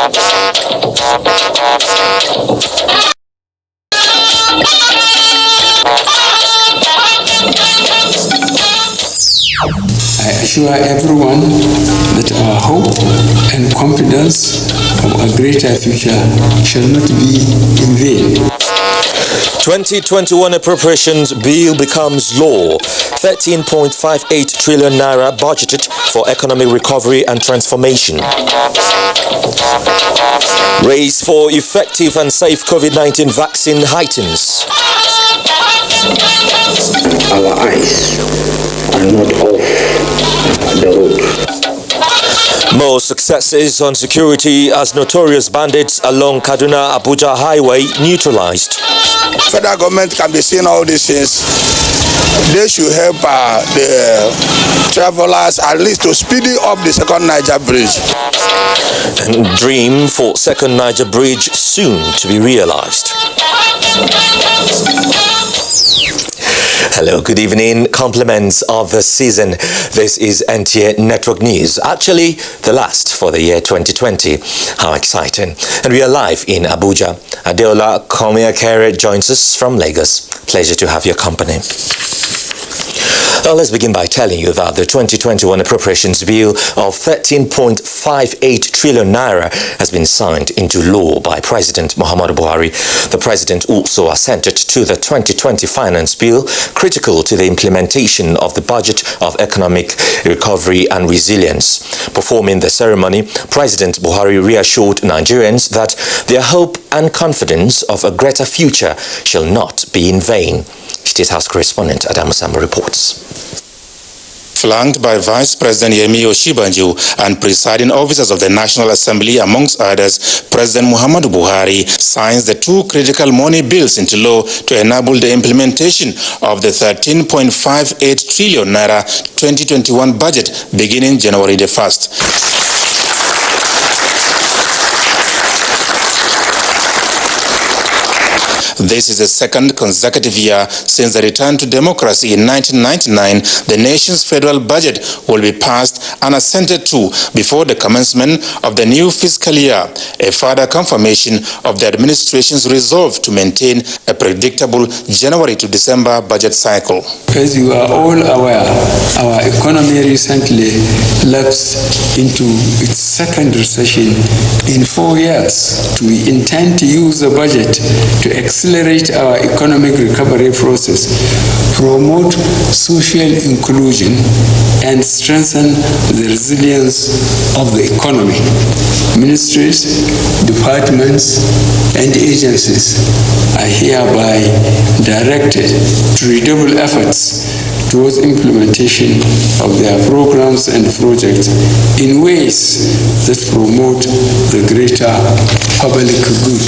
I assure everyone that our hope and confidence of a greater future shall not be in vain. 2021 appropriations bill becomes law. 13.58 trillion naira budgeted for economic recovery and transformation. Race for effective and safe COVID-19 vaccine heightens. Our eyes are not off the road. More successes on security as notorious bandits along Kaduna-Abuja highway neutralized. Federal government can be seeing all these things. They should help the travelers at least to speeding up the second Niger bridge. And dream for second Niger bridge soon to be realized. Hello, good evening. Compliments of the season. This is NTA Network News. Actually, the last for the year 2020. How exciting. And we are live in Abuja. Adeola Komiakere joins us from Lagos. Pleasure to have your company. Well, let's begin by telling you that the 2021 appropriations bill of 13.58 trillion naira has been signed into law by President Muhammadu Buhari. The president also assented to the 2020 finance bill, critical to the implementation of the budget of economic recovery and resilience. Performing the ceremony, President Buhari reassured Nigerians that their hope and confidence of a greater future shall not be in vain. State House correspondent Adamu Samba reports. Flanked by Vice President Yemi Oshibanju and presiding officers of the National Assembly, amongst others, President Muhammadu Buhari signs the two critical money bills into law to enable the implementation of the 13.58 trillion naira 2021 budget beginning January the 1st. This is the second consecutive year since the return to democracy in 1999. The nation's federal budget will be passed and assented to before the commencement of the new fiscal year, a further confirmation of the administration's resolve to maintain a predictable January to December budget cycle. As you are all aware, our economy recently lapsed into its second recession in 4 years. We intend to use the budget to accelerate our economic recovery process, promote social inclusion, and strengthen the resilience of the economy. Ministries, departments, and agencies are hereby directed to redouble efforts towards implementation of their programs and projects in ways that promote the greater public good.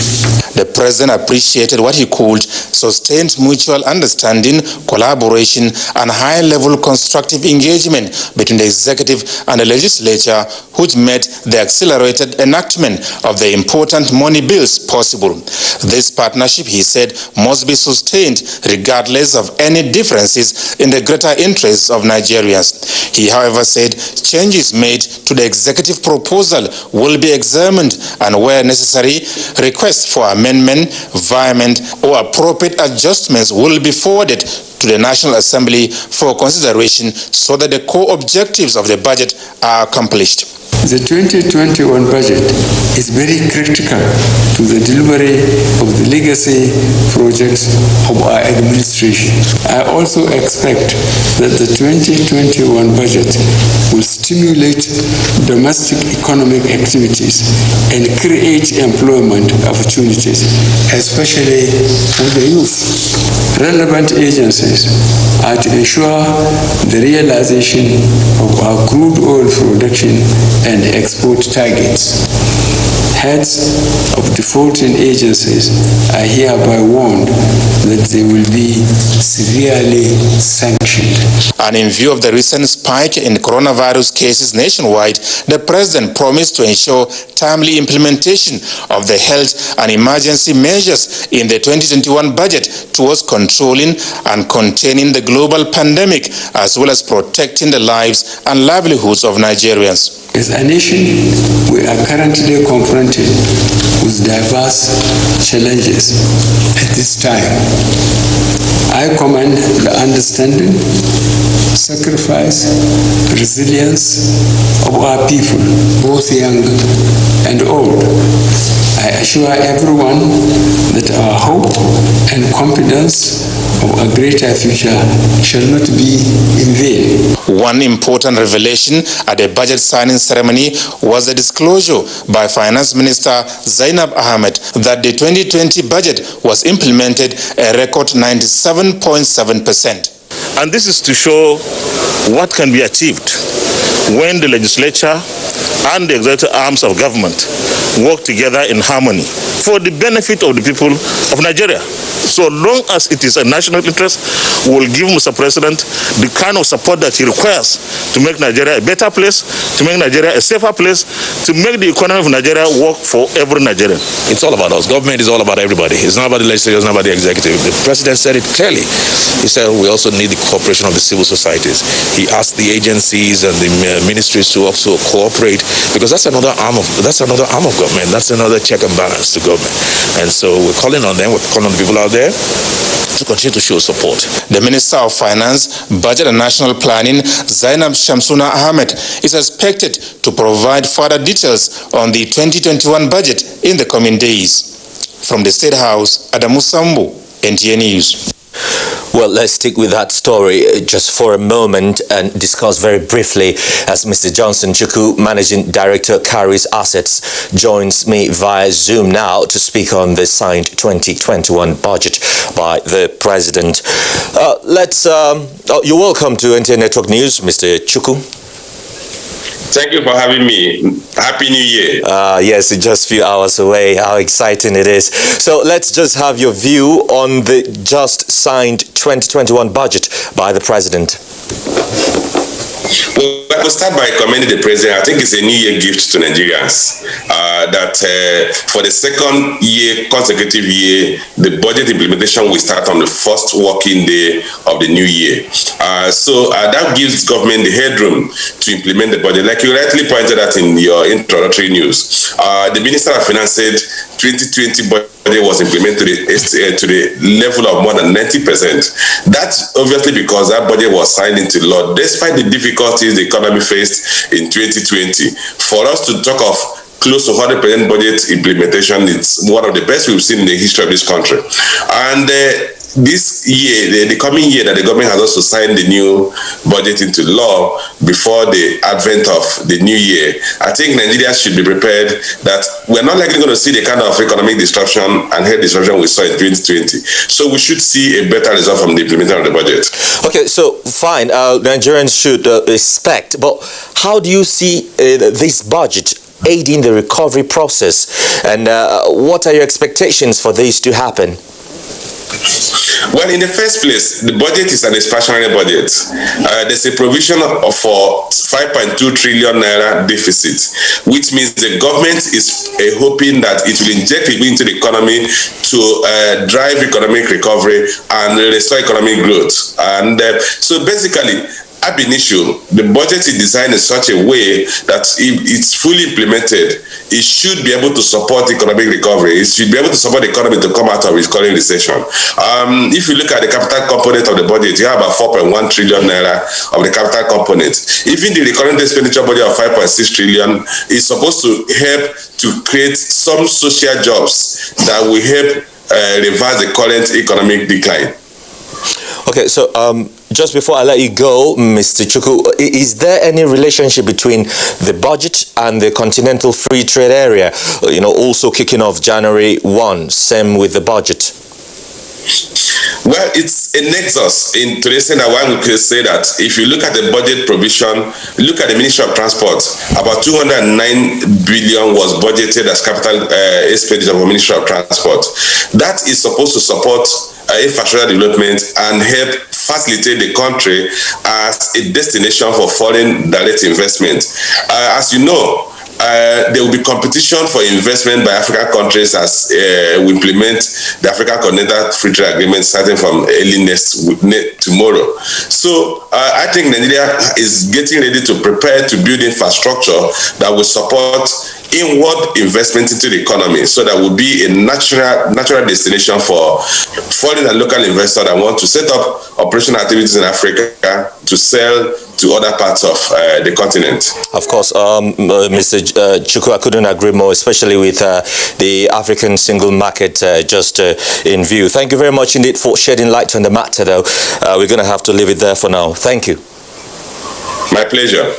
The president appreciated what he called sustained mutual understanding, collaboration, and high-level constructive engagement between the executive and the legislature, which made the accelerated enactment of the important money bills possible. This partnership, he said, must be sustained regardless of any differences in the greater interests of Nigerians. He, however, said changes made to the executive proposal will be examined and, where necessary, requests for amendment, variant, or appropriate adjustments will be forwarded to the National Assembly for consideration so that the core objectives of the budget are accomplished. The 2021 budget is very critical to the delivery of the legacy projects of our administration. I also expect that the 2021 budget will stimulate domestic economic activities and create employment opportunities, especially for the youth. Relevant agencies are to ensure the realization of our crude oil production and export targets. Heads of defaulting agencies are hereby warned that they will be severely sanctioned. And in view of the recent spike in coronavirus cases nationwide, the president promised to ensure timely implementation of the health and emergency measures in the 2021 budget towards controlling and containing the global pandemic, as well as protecting the lives and livelihoods of Nigerians. As a nation, we are currently confronted with diverse challenges at this time. I commend the understanding, sacrifice, resilience of our people, both young and old. I assure everyone that our hope and confidence of a greater future shall not be in vain. One important revelation at the budget signing ceremony was the disclosure by Finance Minister Zainab Ahmed that the 2020 budget was implemented a record 97.7%. And this is to show what can be achieved when the legislature and the executive arms of government work together in harmony for the benefit of the people of Nigeria. So long as it is a national interest, we will give Mr. President the kind of support that he requires to make Nigeria a better place, to make Nigeria a safer place, to make the economy of Nigeria work for every Nigerian. It's all about us. Government is all about everybody. It's not about the legislature, it's not about the executive. The president said it clearly. He said we also need the cooperation of the civil societies. He asked the agencies and the ministries to also cooperate, because that's another arm of government. That's another check and balance to government. And so we're calling on them, we're calling on the people out there to continue to show support. The Minister of Finance, Budget and National Planning, Zainab Shamsuna Ahmed, is expected to provide further details on the 2021 budget in the coming days. From the State House, Adamu Sambu, NTA News. Well, let's stick with that story just for a moment and discuss very briefly as Mr. Johnson Chukwu, Managing Director, Carries Assets, joins me via Zoom now to speak on the signed 2021 budget by the President. You're welcome to NTA Network News, Mr. Chukwu. Thank you for having me. Happy New Year. Yes, it's just a few hours away. How exciting it is. So let's just have your view on the just signed 2021 budget by the President. Well, I will start by commending the President. I think it's a New Year gift to Nigerians that for the second year, consecutive year, the budget implementation will start on the first working day of the new year. So that gives government the headroom to implement the budget. Like you rightly pointed out in your introductory news, the Minister of Finance said 2020 budget was implemented to the level of more than 90%. That's obviously because that budget was signed into law despite the difficulties the economy faced in 2020. For us to talk of close to 100% budget implementation, it's one of the best we've seen in the history of this country. And this year, the coming year, that the government has also signed the new budget into law before the advent of the new year, I think Nigerians should be prepared that we're not likely going to see the kind of economic disruption and health disruption we saw in 2020. So we should see a better result from the implementation of the budget. Okay, so fine, Nigerians should expect, but how do you see this budget aiding the recovery process, and what are your expectations for this to happen? Well, in the first place, the budget is an expansionary budget. There's a provision for 5.2 trillion naira deficit, which means the government is hoping that it will inject into the economy to drive economic recovery and restore economic growth. And so basically, ab initio, the budget is designed in such a way that if it's fully implemented, it should be able to support economic recovery. It should be able to support the economy to come out of its current recession. If you look at the capital component of the budget, you have about 4.1 trillion naira of the capital component. Even the recurrent expenditure budget of 5.6 trillion is supposed to help to create some social jobs that will help reverse the current economic decline. Okay, so just before I let you go, Mr. Chukwu, is there any relationship between the budget and the Continental Free Trade Area, also kicking off January 1, same with the budget? Well, it's a nexus in today's sense that one could say that if you look at the budget provision, look at the Ministry of Transport, about 209 billion was budgeted as capital expenditure for Ministry of Transport. That is supposed to support infrastructure development and help facilitate the country as a destination for foreign direct investment. As you know, there will be competition for investment by African countries as we implement the African Continental Free Trade Agreement starting from early tomorrow. So I think Nigeria is getting ready to prepare to build infrastructure that will support inward investment into the economy, so that will be a natural destination for foreign and local investors that want to set up operational activities in Africa to sell to other parts of the continent. Of course, Mr. Chukwu, I couldn't agree more, especially with the African single market just in view. Thank you very much indeed for shedding light on the matter, though. We're going to have to leave it there for now. Thank you. My pleasure.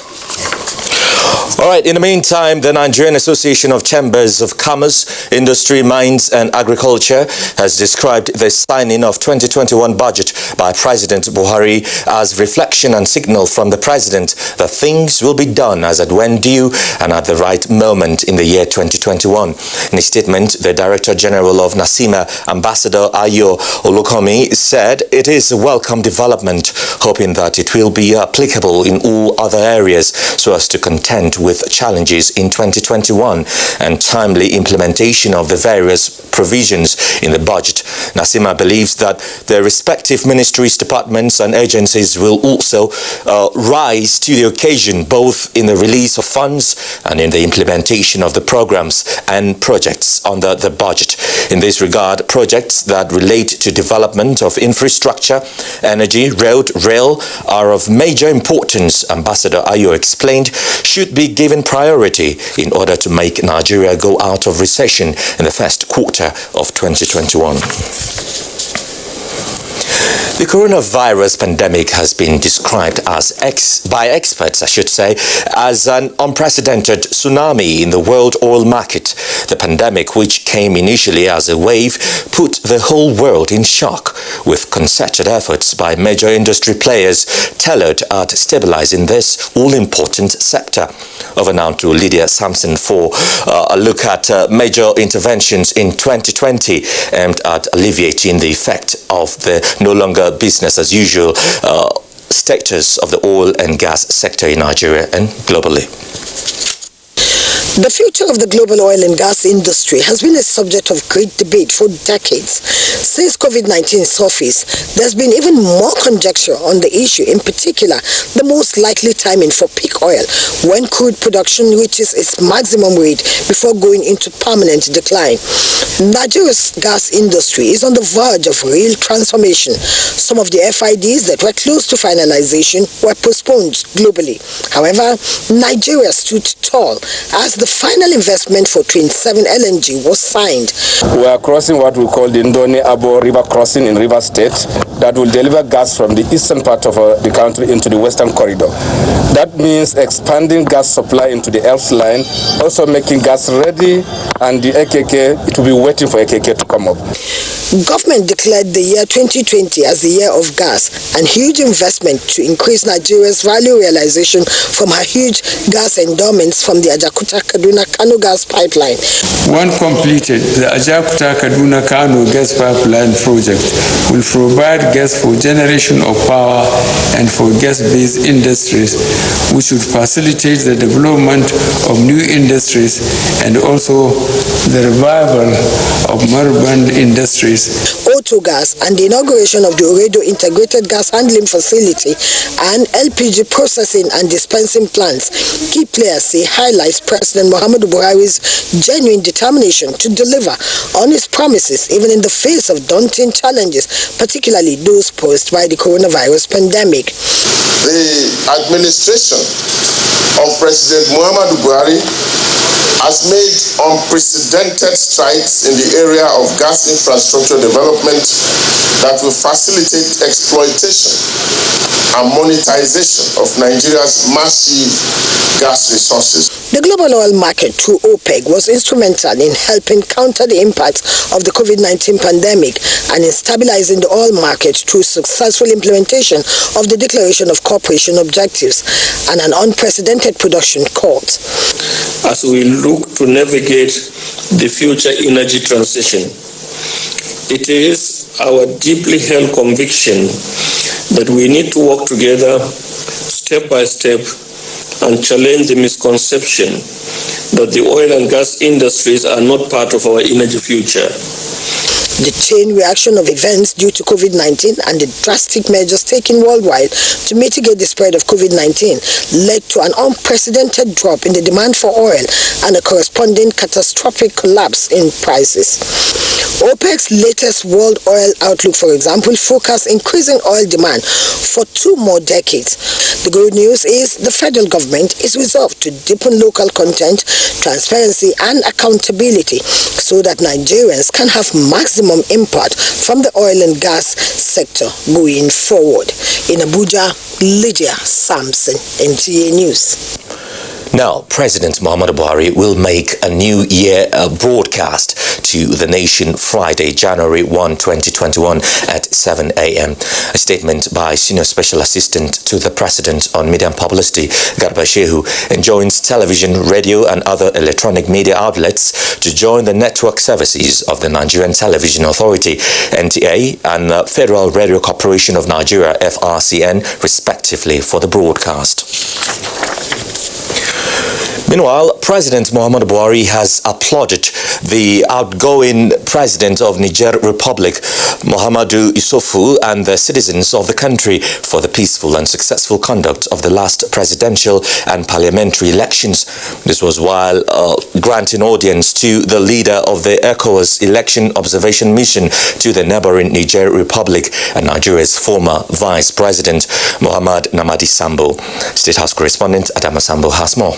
All right, in the meantime, the Nigerian Association of Chambers of Commerce, Industry, Mines and Agriculture has described the signing of 2021 budget by President Buhari as reflection and signal from the president that things will be done as at when due and at the right moment in the year 2021. In a statement, the Director General of NASIMA, Ambassador Ayo Olukomi, said it is a welcome development, hoping that it will be applicable in all other areas so as to contend with challenges in 2021 and timely implementation of the various provisions in the budget. NASIMA believes that the respective ministries, departments and agencies will also rise to the occasion, both in the release of funds and in the implementation of the programs and projects under the budget. In this regard, projects that relate to development of infrastructure, energy, road, rail are of major importance, Ambassador Ayo explained, should be given priority in order to make Nigeria go out of recession in the first quarter of 2021. The coronavirus pandemic has been described as by experts, as an unprecedented tsunami in the world oil market. The pandemic, which came initially as a wave, put the whole world in shock, with concerted efforts by major industry players tailored at stabilizing this all-important sector. Over now to Lydia Sampson for a look at major interventions in 2020 aimed at alleviating the effect of the no longer business as usual status of the oil and gas sector in Nigeria and globally. The future of the global oil and gas industry has been a subject of great debate for decades. Since COVID-19 surfaced, there's been even more conjecture on the issue, in particular, the most likely timing for peak oil, when crude production reaches its maximum rate before going into permanent decline. Nigeria's gas industry is on the verge of real transformation. Some of the FIDs that were close to finalization were postponed globally. However, Nigeria stood tall as the final investment for Train 7 LNG was signed. We are crossing what we call the Ndoni-Abo River crossing in River State that will deliver gas from the eastern part of the country into the western corridor. That means expanding gas supply into the ELF line, also making gas ready, and the AKK, it will be waiting for AKK to come up. Government declared the year 2020 as the year of gas, and huge investment to increase Nigeria's value realization from her huge gas endowments from the Ajakuta-Kaduna-Kano gas pipeline. When completed, the Ajakuta-Kaduna-Kano gas pipeline project will provide gas for generation of power and for gas-based industries, which would facilitate the development of new industries and also the revival of moribund industries. Auto gas and the inauguration of the Oredo Integrated Gas Handling Facility and LPG processing and dispensing plants, key players say, highlights President Muhammadu Buhari's genuine determination to deliver on his promises even in the face of daunting challenges, particularly those posed by the coronavirus pandemic. The administration of President Muhammadu Buhari has made unprecedented strides in the area of gas infrastructure development that will facilitate exploitation and monetization of Nigeria's massive gas resources. The global oil market through OPEC was instrumental in helping counter the impact of the COVID-19 pandemic and in stabilizing the oil market through successful implementation of the Declaration of Cooperation Objectives and an unprecedented production cut. As we look to navigate the future energy transition, it is our deeply held conviction that we need to work together step by step and challenge the misconception that the oil and gas industries are not part of our energy future. The chain reaction of events due to COVID-19 and the drastic measures taken worldwide to mitigate the spread of COVID-19 led to an unprecedented drop in the demand for oil and a corresponding catastrophic collapse in prices. OPEC's latest World Oil Outlook, for example, forecasts increasing oil demand for 2 more decades. The good news is the federal government is resolved to deepen local content, transparency and accountability so that Nigerians can have maximum impact from the oil and gas sector going forward. In Abuja, Lydia Sampson, NTA News. Now, President Muhammadu Buhari will make a New Year broadcast to the nation Friday, January 1, 2021 at 7 a.m. A statement by Senior Special Assistant to the President on Media and Publicity, Garba Shehu, enjoins television, radio and other electronic media outlets to join the network services of the Nigerian Television Authority, NTA, and Federal Radio Corporation of Nigeria, FRCN, respectively, for the broadcast. Meanwhile, President Muhammadu Buhari has applauded the outgoing President of Niger Republic, Muhammadu Issoufou, and the citizens of the country for the peaceful and successful conduct of the last presidential and parliamentary elections. This was while granting audience to the leader of the ECOWAS election observation mission to the neighboring Niger Republic and Nigeria's former Vice President, Mohamed Namadi Sambo. State House correspondent Adama Sambo has more.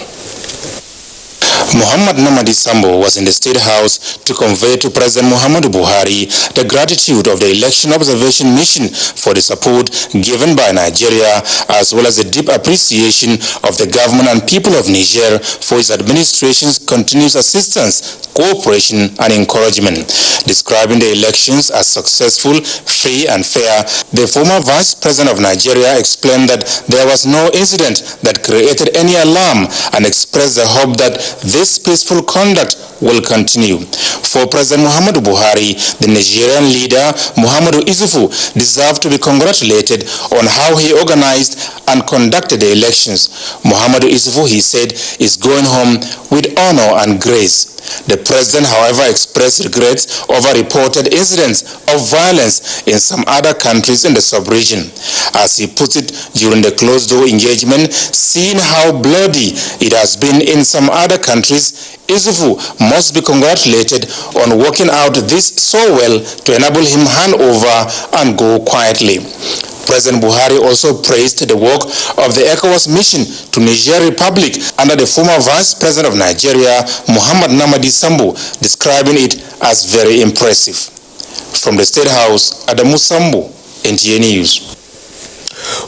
Mohamed Namadi Sambo was in the State House to convey to President Muhammadu Buhari the gratitude of the election observation mission for the support given by Nigeria, as well as the deep appreciation of the government and people of Niger for its administration's continuous assistance, cooperation and encouragement. Describing the elections as successful, free and fair, the former Vice President of Nigeria explained that there was no incident that created any alarm and expressed the hope that this peaceful conduct will continue. For President Muhammadu Buhari, the Nigerian leader Muhammadu Issoufou deserved to be congratulated on how he organized and conducted the elections. Muhammadu Issoufou, he said, is going home with honor and grace. The president, however, expressed regrets over reported incidents of violence in some other countries in the sub-region. As he put it during the closed-door engagement, seeing how bloody it has been in some other countries, Issoufou must be congratulated on working out this so well to enable him hand over and go quietly. President Buhari also praised the work of the ECOWAS mission to Niger Republic under the former Vice President of Nigeria, Mohamed Namadi Sambo, describing it as very impressive. From the State House, Adamu Sambo, NTA News.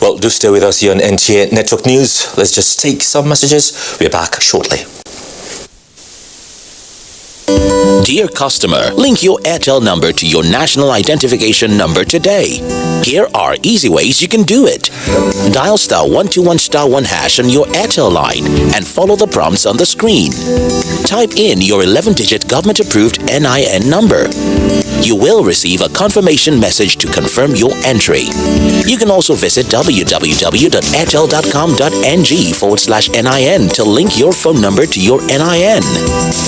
Well, do stay with us here on NTA Network News. Let's just take some messages. We're back shortly. Dear customer, link your Airtel number to your national identification number today. Here are easy ways you can do it. Dial *121*1# on your Airtel line and follow the prompts on the screen. Type in your 11-digit government-approved NIN number. You will receive a confirmation message to confirm your entry. You can also visit www.airtel.com.ng/NIN to link your phone number to your NIN.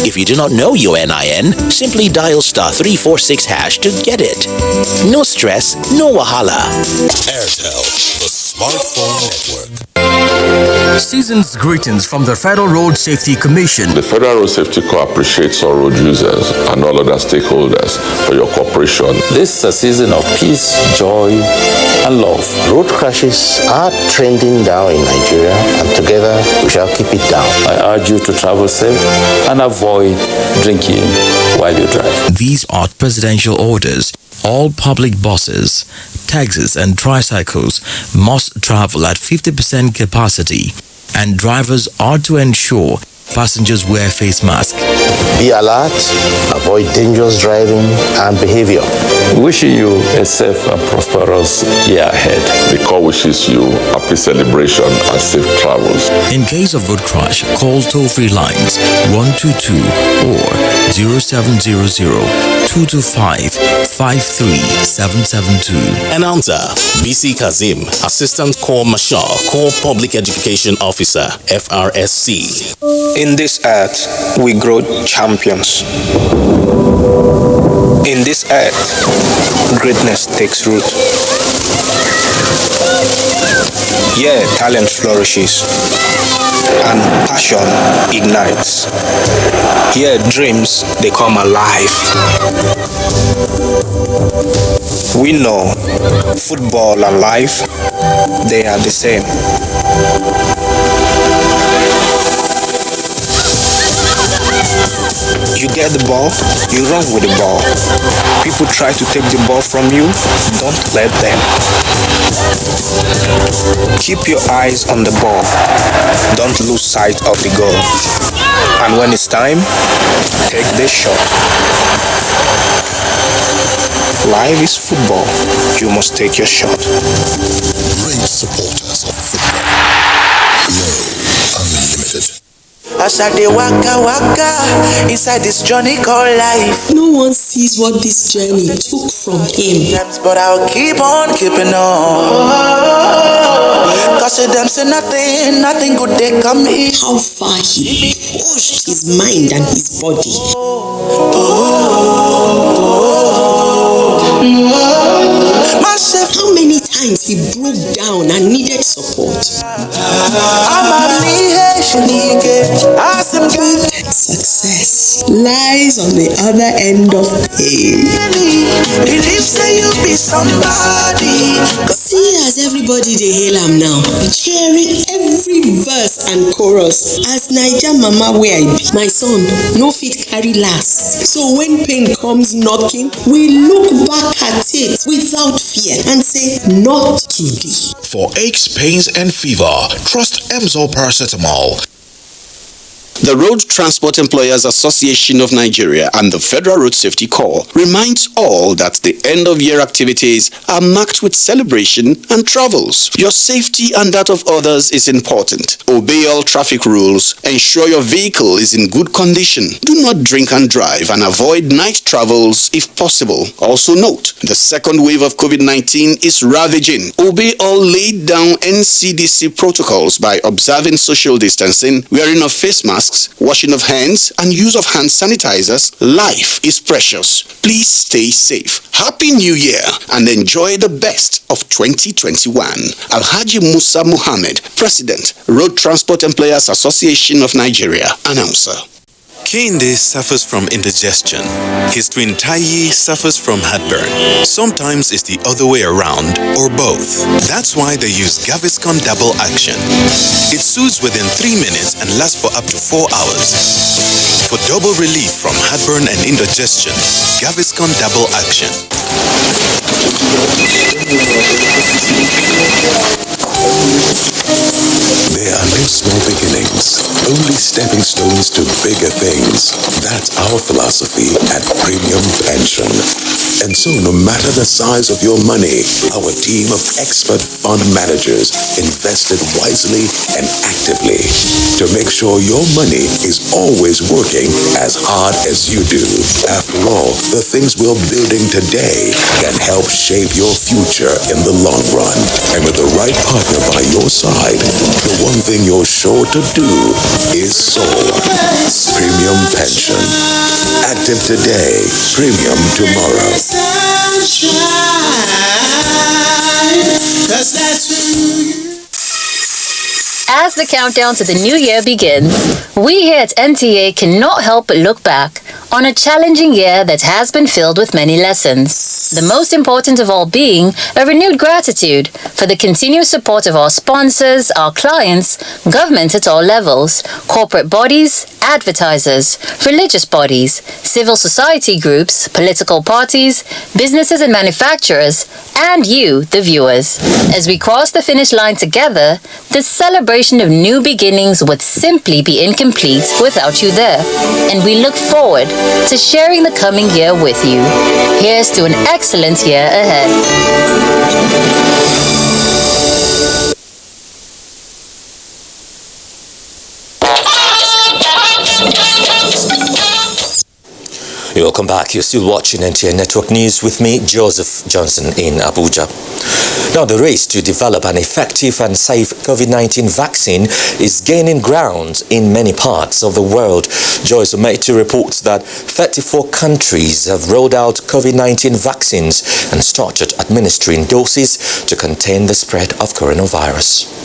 If you do not know your NIN, simply dial *346# to get it. No stress, no wahala. Airtel, the smartphone network. Season's greetings from the Federal Road Safety Commission. The Federal Road Safety Corps appreciates all road users and all other stakeholders for your cooperation. This is a season of peace, joy, and love. Road crashes are trending down in Nigeria, and together we shall keep it down. I urge you to travel safe and avoid drinking while you drive. These are presidential orders. All public buses, taxis and tricycles must travel at 50% capacity, and drivers are to ensure passengers wear face masks. Be alert, avoid dangerous driving and behavior. Wishing you a safe and prosperous year ahead. The Corps wishes you happy celebration and safe travels. In case of road crash, call toll-free lines 122 or 0700-225-53772. Announcer BC Kazim, Assistant Corps Marshal, Corps Public Education Officer, FRSC. In this earth, we grow champions. In this earth, greatness takes root. Here, talent flourishes and passion ignites. Here, dreams, they come alive. We know football and life, they are the same. You get the ball, you run with the ball. People try to take the ball from you, don't let them. Keep your eyes on the ball, don't lose sight of the goal. And when it's time, take the shot. Life is football, you must take your shot. Great supporters of football. Unlimited. As I dey waka waka inside this journey called life. No one sees what this journey took from him. But I'll keep on keeping on. Cause to them say nothing good they come in. How far he pushed his mind and his body. How many times he broke down and needed support. Success lies on the other end of pain. See as everybody they hail am now, cheering every verse and chorus. As Naija mama where I be, my son no fit carry last. So when pain comes knocking, we look back at it without fear and say, not today. For aches, pains, and fever, trust Emzor Paracetamol. The Road Transport Employers Association of Nigeria and the Federal Road Safety Corps reminds all that the end-of-year activities are marked with celebration and travels. Your safety and that of others is important. Obey all traffic rules. Ensure your vehicle is in good condition. Do not drink and drive and avoid night travels if possible. Also note, the second wave of COVID-19 is ravaging. Obey all laid-down NCDC protocols by observing social distancing, wearing of face masks, washing of hands, and use of hand sanitizers. Life is precious. Please stay safe. Happy New Year and enjoy the best of 2021. Alhaji Musa Muhammad, President, Road Transport Employers Association of Nigeria, announcer. Kehinde suffers from indigestion. His twin Taiyi suffers from heartburn. Sometimes it's the other way around, or both. That's why they use Gaviscon Double Action. It soothes within 3 minutes and lasts for up to 4 hours. For double relief from heartburn and indigestion, Gaviscon Double Action. There are no small beginnings, only stepping stones to bigger things. That's our philosophy at Premium Pension. And so no matter the size of your money, our team of expert fund managers invested wisely and actively to make sure your money is always working as hard as you do. After all, the things we're building today can help shape your future in the long run. And with the right partner by your side, the one thing you're sure to do is soar. Premium Pension. Active today, premium tomorrow. As the countdown to the new year begins, we here at NTA cannot help but look back on a challenging year that has been filled with many lessons. The most important of all being a renewed gratitude for the continued support of our sponsors, our clients, government at all levels, corporate bodies, advertisers, religious bodies, civil society groups, political parties, businesses and manufacturers, and you, the viewers. As we cross the finish line together, the celebration of new beginnings would simply be incomplete without you there. And we look forward to sharing the coming year with you. Here's to an excellent year ahead. Welcome back. You're still watching NTA Network News with me, Joseph Johnson in Abuja. Now, the race to develop an effective and safe COVID-19 vaccine is gaining ground in many parts of the world. Joyce Ometu reports that 34 countries have rolled out COVID-19 vaccines and started administering doses to contain the spread of coronavirus.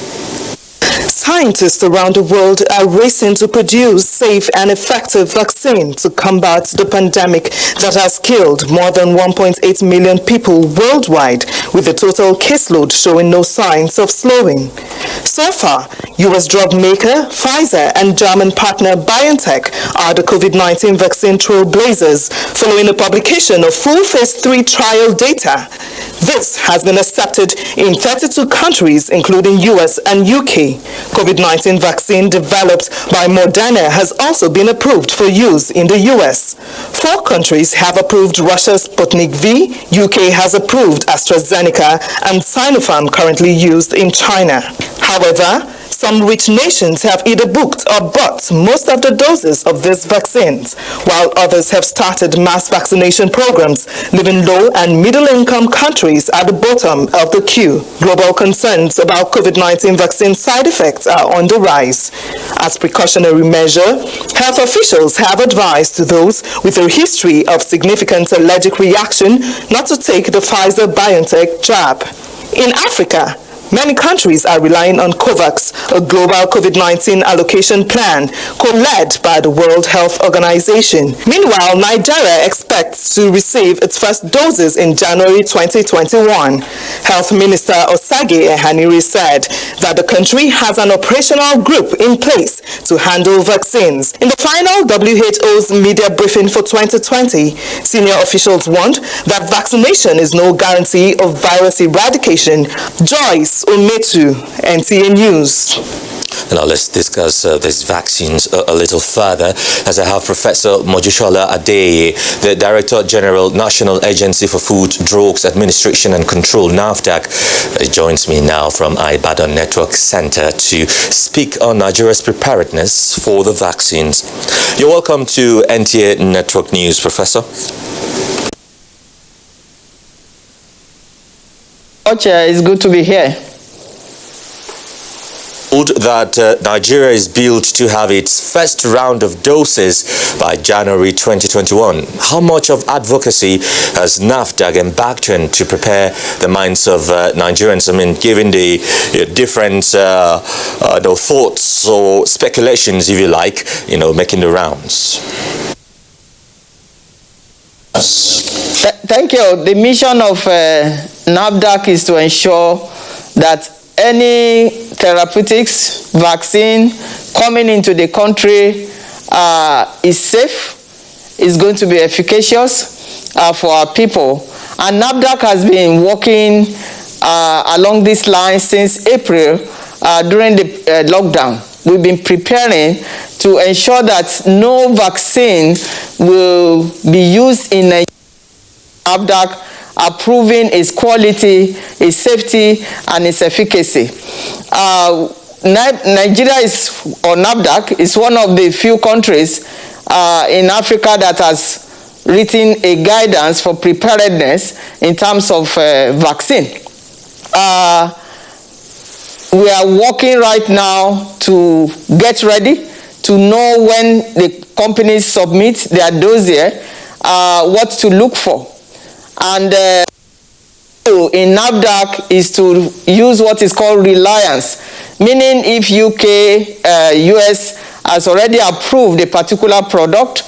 Scientists around the world are racing to produce safe and effective vaccine to combat the pandemic that has killed more than 1.8 million people worldwide, with the total caseload showing no signs of slowing. So far, U.S. drug maker Pfizer and German partner BioNTech are the COVID-19 vaccine trailblazers, following the publication of full phase 3 trial data. This has been accepted in 32 countries, including US and UK. COVID-19 vaccine developed by Moderna has also been approved for use in the US. 4 countries have approved Russia's Sputnik V, UK has approved AstraZeneca, and Sinopharm currently used in China. However, some rich nations have either booked or bought most of the doses of these vaccines, while others have started mass vaccination programs, leaving low and middle-income countries at the bottom of the queue. Global concerns about COVID-19 vaccine side effects are on the rise. As precautionary measure, health officials have advised those with a history of significant allergic reaction not to take the Pfizer-BioNTech jab. In Africa, many countries are relying on COVAX, a global COVID-19 allocation plan co-led by the World Health Organization. Meanwhile, Nigeria expects to receive its first doses in January 2021. Health Minister Osage Ehanire said that the country has an operational group in place to handle vaccines. In the final WHO's media briefing for 2020, senior officials warned that vaccination is no guarantee of virus eradication. Joyce Ometu, NTA News. Now let's discuss these vaccines a little further, as I have Professor Mojishola Adeye, the Director General, National Agency for Food, Drugs Administration and Control, NAFDAC, joins me now from Ibadan Network Center to speak on Nigeria's preparedness for the vaccines. You're welcome to NTA Network News, Professor. It's good to be here. That Nigeria is built to have its first round of doses by January 2021. How much of advocacy has NAFDAC embarked on to prepare the minds of Nigerians? I mean, given the different thoughts or speculations, if you like, making the rounds. Thank you. The mission of NAFDAC is to ensure that any therapeutics, vaccine coming into the country is safe, is going to be efficacious for our people. And NAFDAC has been working along this line since April during the lockdown. We've been preparing to ensure that no vaccine will be used in Nigeria. NAFDAC approving its quality, its safety, and its efficacy. Nigeria NAFDAC is one of the few countries in Africa that has written a guidance for preparedness in terms of vaccine. We are working right now to get ready to know when the companies submit their dossier, what to look for. And in NAFDAC is to use what is called reliance, meaning if UK, US has already approved a particular product,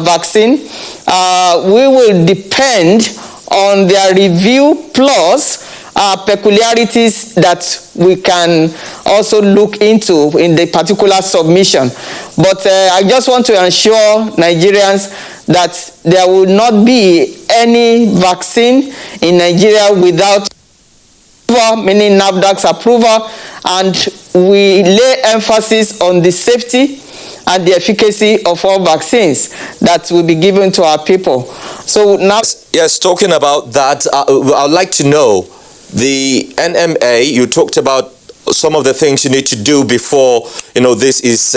vaccine, we will depend on their review plus peculiarities that we can also look into in the particular submission. But I just want to assure Nigerians that there will not be any vaccine in Nigeria without approval, meaning NAFDAC's approval, and we lay emphasis on the safety and the efficacy of all vaccines that will be given to our people. So now, yes, talking about that, I'd like to know the NMA. You talked about some of the things you need to do before, this is,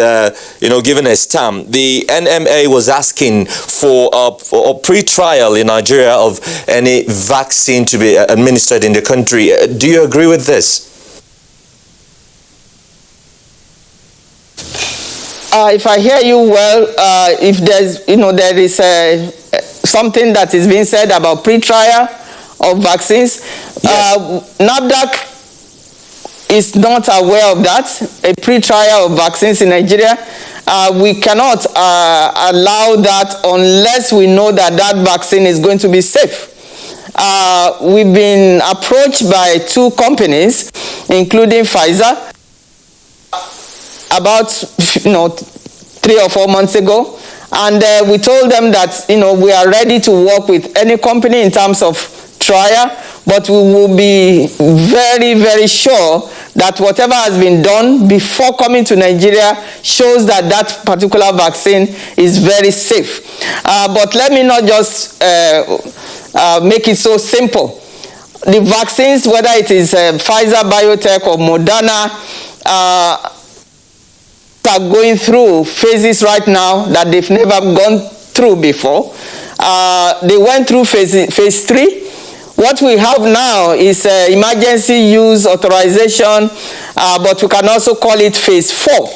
given a stamp. The NMA was asking for a pre-trial in Nigeria of any vaccine to be administered in the country. Do you agree with this? If I hear you well, if there's, there is something that is being said about pre-trial of vaccines, yes. NAFDAC is not aware of that, a pre-trial of vaccines in Nigeria. We cannot allow that unless we know that that vaccine is going to be safe. We've been approached by 2 companies, including Pfizer, about 3 or 4 months ago, and we told them that we are ready to work with any company in terms of trial, but we will be very, very sure that whatever has been done before coming to Nigeria shows that that particular vaccine is very safe. But let me not just make it so simple. The vaccines, whether it is Pfizer, BioNTech, or Moderna, are going through phases right now that they've never gone through before. They went through phase 3. What we have now is emergency use authorization, but we can also call it phase 4.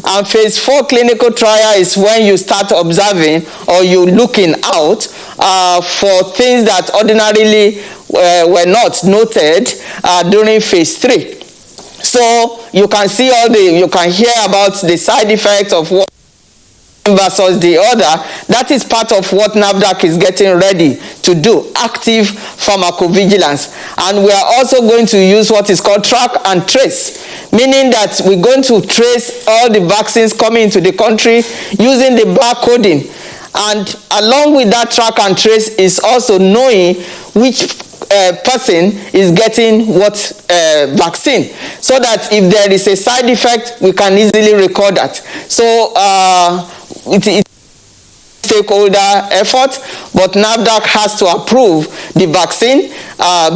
And phase 4 clinical trial is when you start observing or you're looking out for things that ordinarily were not noted during phase 3. So you can see you can hear about the side effects of one versus the other. That is part of what NAFDAC is getting ready to do, active pharmacovigilance. And we are also going to use what is called track and trace, meaning that we're going to trace all the vaccines coming into the country using the barcoding. And along with that track and trace is also knowing which person is getting what vaccine, so that if there is a side effect, we can easily record that. So it's stakeholder effort, but NAFDAC has to approve the vaccine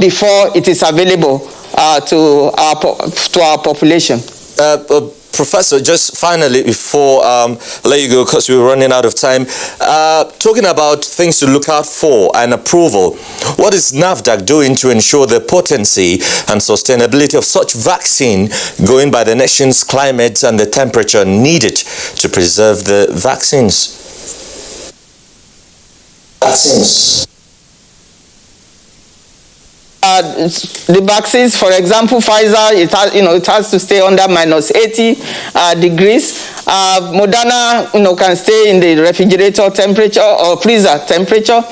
before it is available to our population. Professor, just finally, before I let you go, because we're running out of time, talking about things to look out for and approval, what is NAFDAC doing to ensure the potency and sustainability of such vaccine going by the nation's climate and the temperature needed to preserve the vaccines? The vaccines, for example, Pfizer, it has to stay under -80 degrees. Moderna, can stay in the refrigerator temperature or freezer temperature.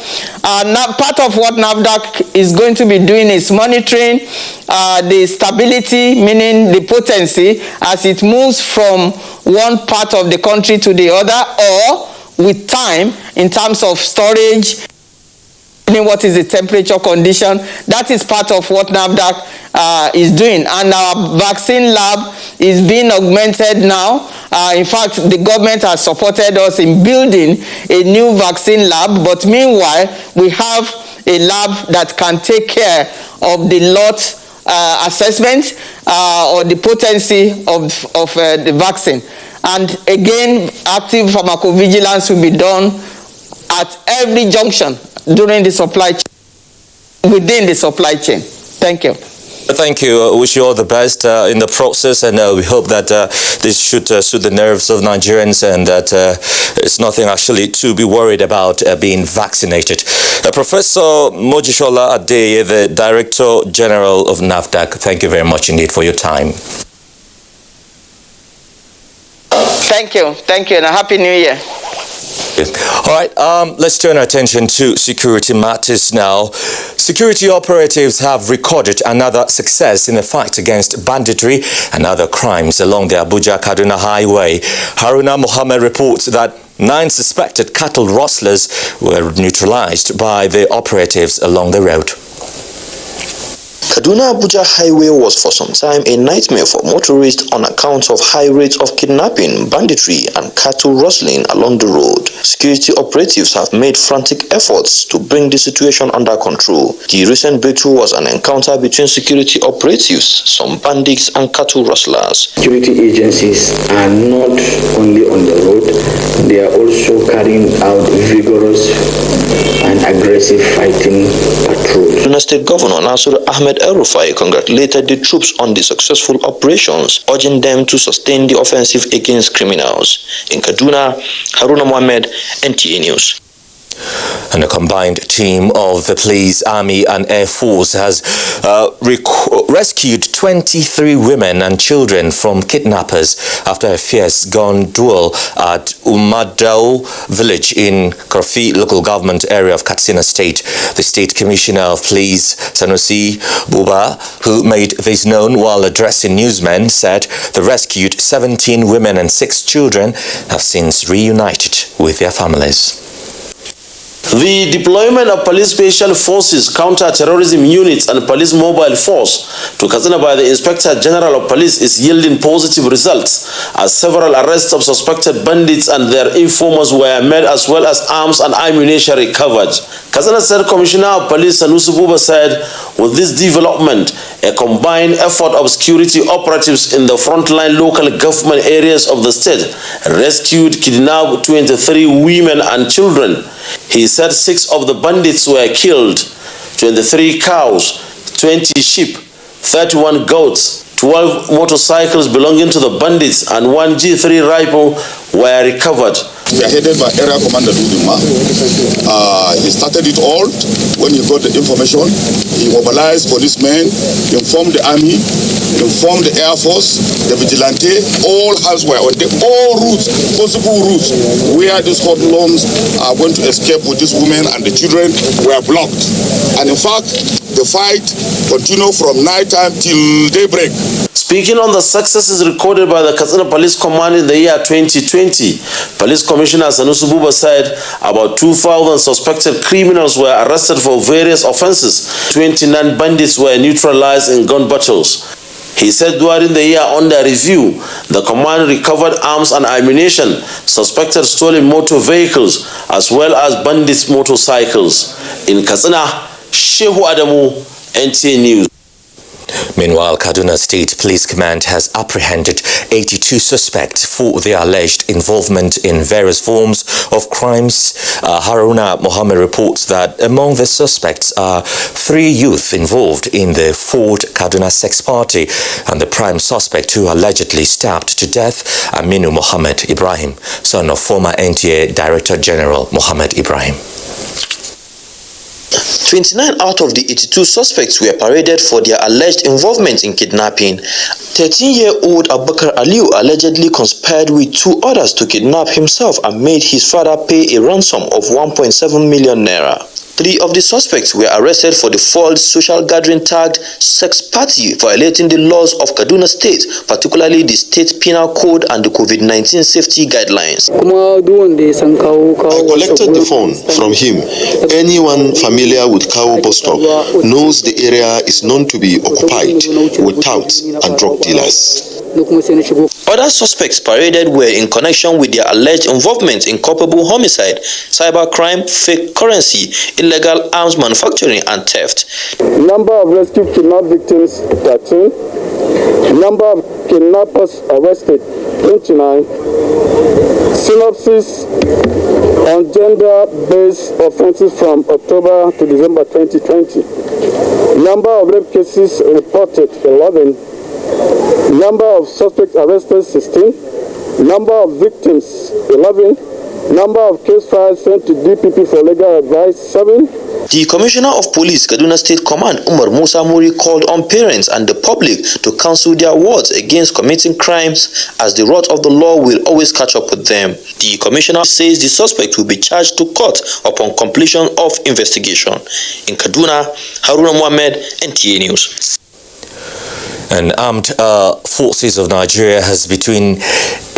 Now, part of what NAFDAC is going to be doing is monitoring the stability, meaning the potency, as it moves from one part of the country to the other, or with time in terms of storage, what is the temperature condition. That is part of what NAFDAC is doing. And our vaccine lab is being augmented now. In fact, the government has supported us in building a new vaccine lab, but meanwhile, we have a lab that can take care of the lot assessment or the potency of the vaccine. And again, active pharmacovigilance will be done at every junction during the supply chain, within the supply chain. Thank you. Thank you. I wish you all the best in the process, and we hope that this should soothe the nerves of Nigerians, and that it's nothing actually to be worried about being vaccinated. Professor Mojishola Adeye, the Director General of NAFDAC, thank you very much indeed for your time. Thank you, and a Happy New Year. All right, let's turn our attention to security matters now. Security operatives have recorded another success in the fight against banditry and other crimes along the Abuja-Kaduna Highway. Haruna Mohammed reports that 9 suspected cattle rustlers were neutralized by the operatives along the road. Kaduna-Abuja highway was for some time a nightmare for motorists on account of high rates of kidnapping, banditry and cattle rustling along the road. Security operatives have made frantic efforts to bring the situation under control. The recent breakthrough was an encounter between security operatives, some bandits and cattle rustlers. Security agencies are not only on the road, they are also carrying out vigorous and aggressive fighting patrols. Kaduna State Governor Nasir Ahmed El-Rufai congratulated the troops on the successful operations, urging them to sustain the offensive against criminals. In Kaduna, Haruna Mohammed, NTA News. And a combined team of the police, army and air force has rescued 23 women and children from kidnappers after a fierce gun duel at Umadao village in Korfi local government area of Katsina State. The State Commissioner of Police, Sanusi Buba, who made this known while addressing newsmen, said the rescued 17 women and 6 children have since reunited with their families. The deployment of police special forces, counter-terrorism units and police mobile force to Katsina by the Inspector General of Police is yielding positive results as several arrests of suspected bandits and their informers were made as well as arms and ammunition recovered. Katsina State Commissioner of Police Sanusi Buba said with this development, a combined effort of security operatives in the frontline local government areas of the state rescued, kidnapped 23 women and children. He said 6 of the bandits were killed, 23 cows, 20 sheep, 31 goats, 12 motorcycles belonging to the bandits and 1 G3 rifle were recovered. We are headed by Area Commander Duduma. He started it all when he got the information. He mobilized policemen, informed the army, informed the Air Force, the vigilante. All hands were on the all routes, possible routes, where these hoodlums are going to escape with these women and the children were blocked. And in fact, the fight continued from night time till daybreak. Speaking on the successes recorded by the Katsina Police Command in the year 2020, Police Commissioner Sanusi Buba said about 2,000 suspected criminals were arrested for various offenses. 29 bandits were neutralized in gun battles. He said during the year under review, the command recovered arms and ammunition, suspected stolen motor vehicles, as well as bandits' motorcycles. In Katsina, Shehu Adamu, NTA News. Meanwhile, Kaduna State Police Command has apprehended 82 suspects for their alleged involvement in various forms of crimes. Haruna Mohammed reports that among the suspects are 3 youth involved in the 4th Kaduna sex party and the prime suspect who allegedly stabbed to death Aminu Mohammed Ibrahim, son of former NTA Director General Mohammed Ibrahim. 29 out of the 82 suspects were paraded for their alleged involvement in kidnapping. 13-year-old Abubakar Aliu allegedly conspired with 2 others to kidnap himself and made his father pay a ransom of 1.7 million naira. 3 of the suspects were arrested for the false social gathering tagged sex party, violating the laws of Kaduna State, particularly the State Penal Code and the COVID-19 safety guidelines. I collected the phone from him. Anyone familiar with Kawo bus stop knows the area is known to be occupied with touts and drug dealers. Other suspects paraded were in connection with their alleged involvement in culpable homicide, cybercrime, fake currency, illegal arms manufacturing and theft. Number of rescued kidnapped victims 13. Number of kidnappers arrested 29. Synopsis on gender-based offenses from October to December 2020. Number of rape cases reported 11. Number of suspects arrested 16. Number of victims 11. Number of case files sent to DPP for legal advice 7. The Commissioner of Police, Kaduna State Command, Umar Musa Muri, called on parents and the public to cancel their words against committing crimes, as the wrath of the law will always catch up with them. The Commissioner says the suspect will be charged to court upon completion of investigation. In Kaduna, Haruna Mohammed, NTA News. And armed forces of Nigeria has between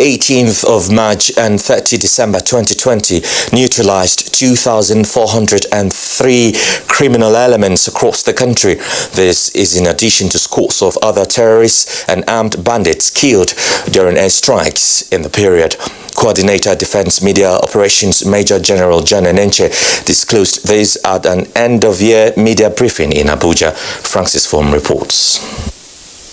18th of March and 30 December 2020 neutralized 2,403 criminal elements across the country. This is in addition to scores of other terrorists and armed bandits killed during airstrikes in the period. Coordinator Defense Media Operations Major General John Enenche disclosed this at an end-of-year media briefing in Abuja. Francis Form reports.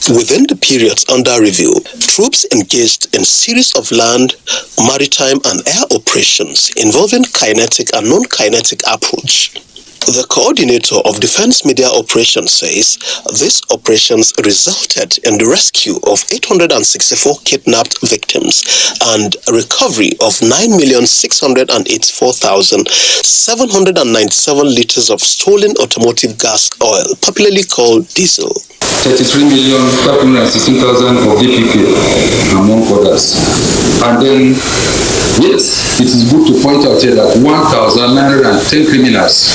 Within the periods under review, troops engaged in series of land, maritime and air operations involving kinetic and non-kinetic approach. The coordinator of Defense Media Operations says these operations resulted in the rescue of 864 kidnapped victims and recovery of 9,684,797 liters of stolen automotive gas oil, popularly called diesel. 33,516,000 of DPP, among others. And then, yes, it is good to point out here that 1,910 criminals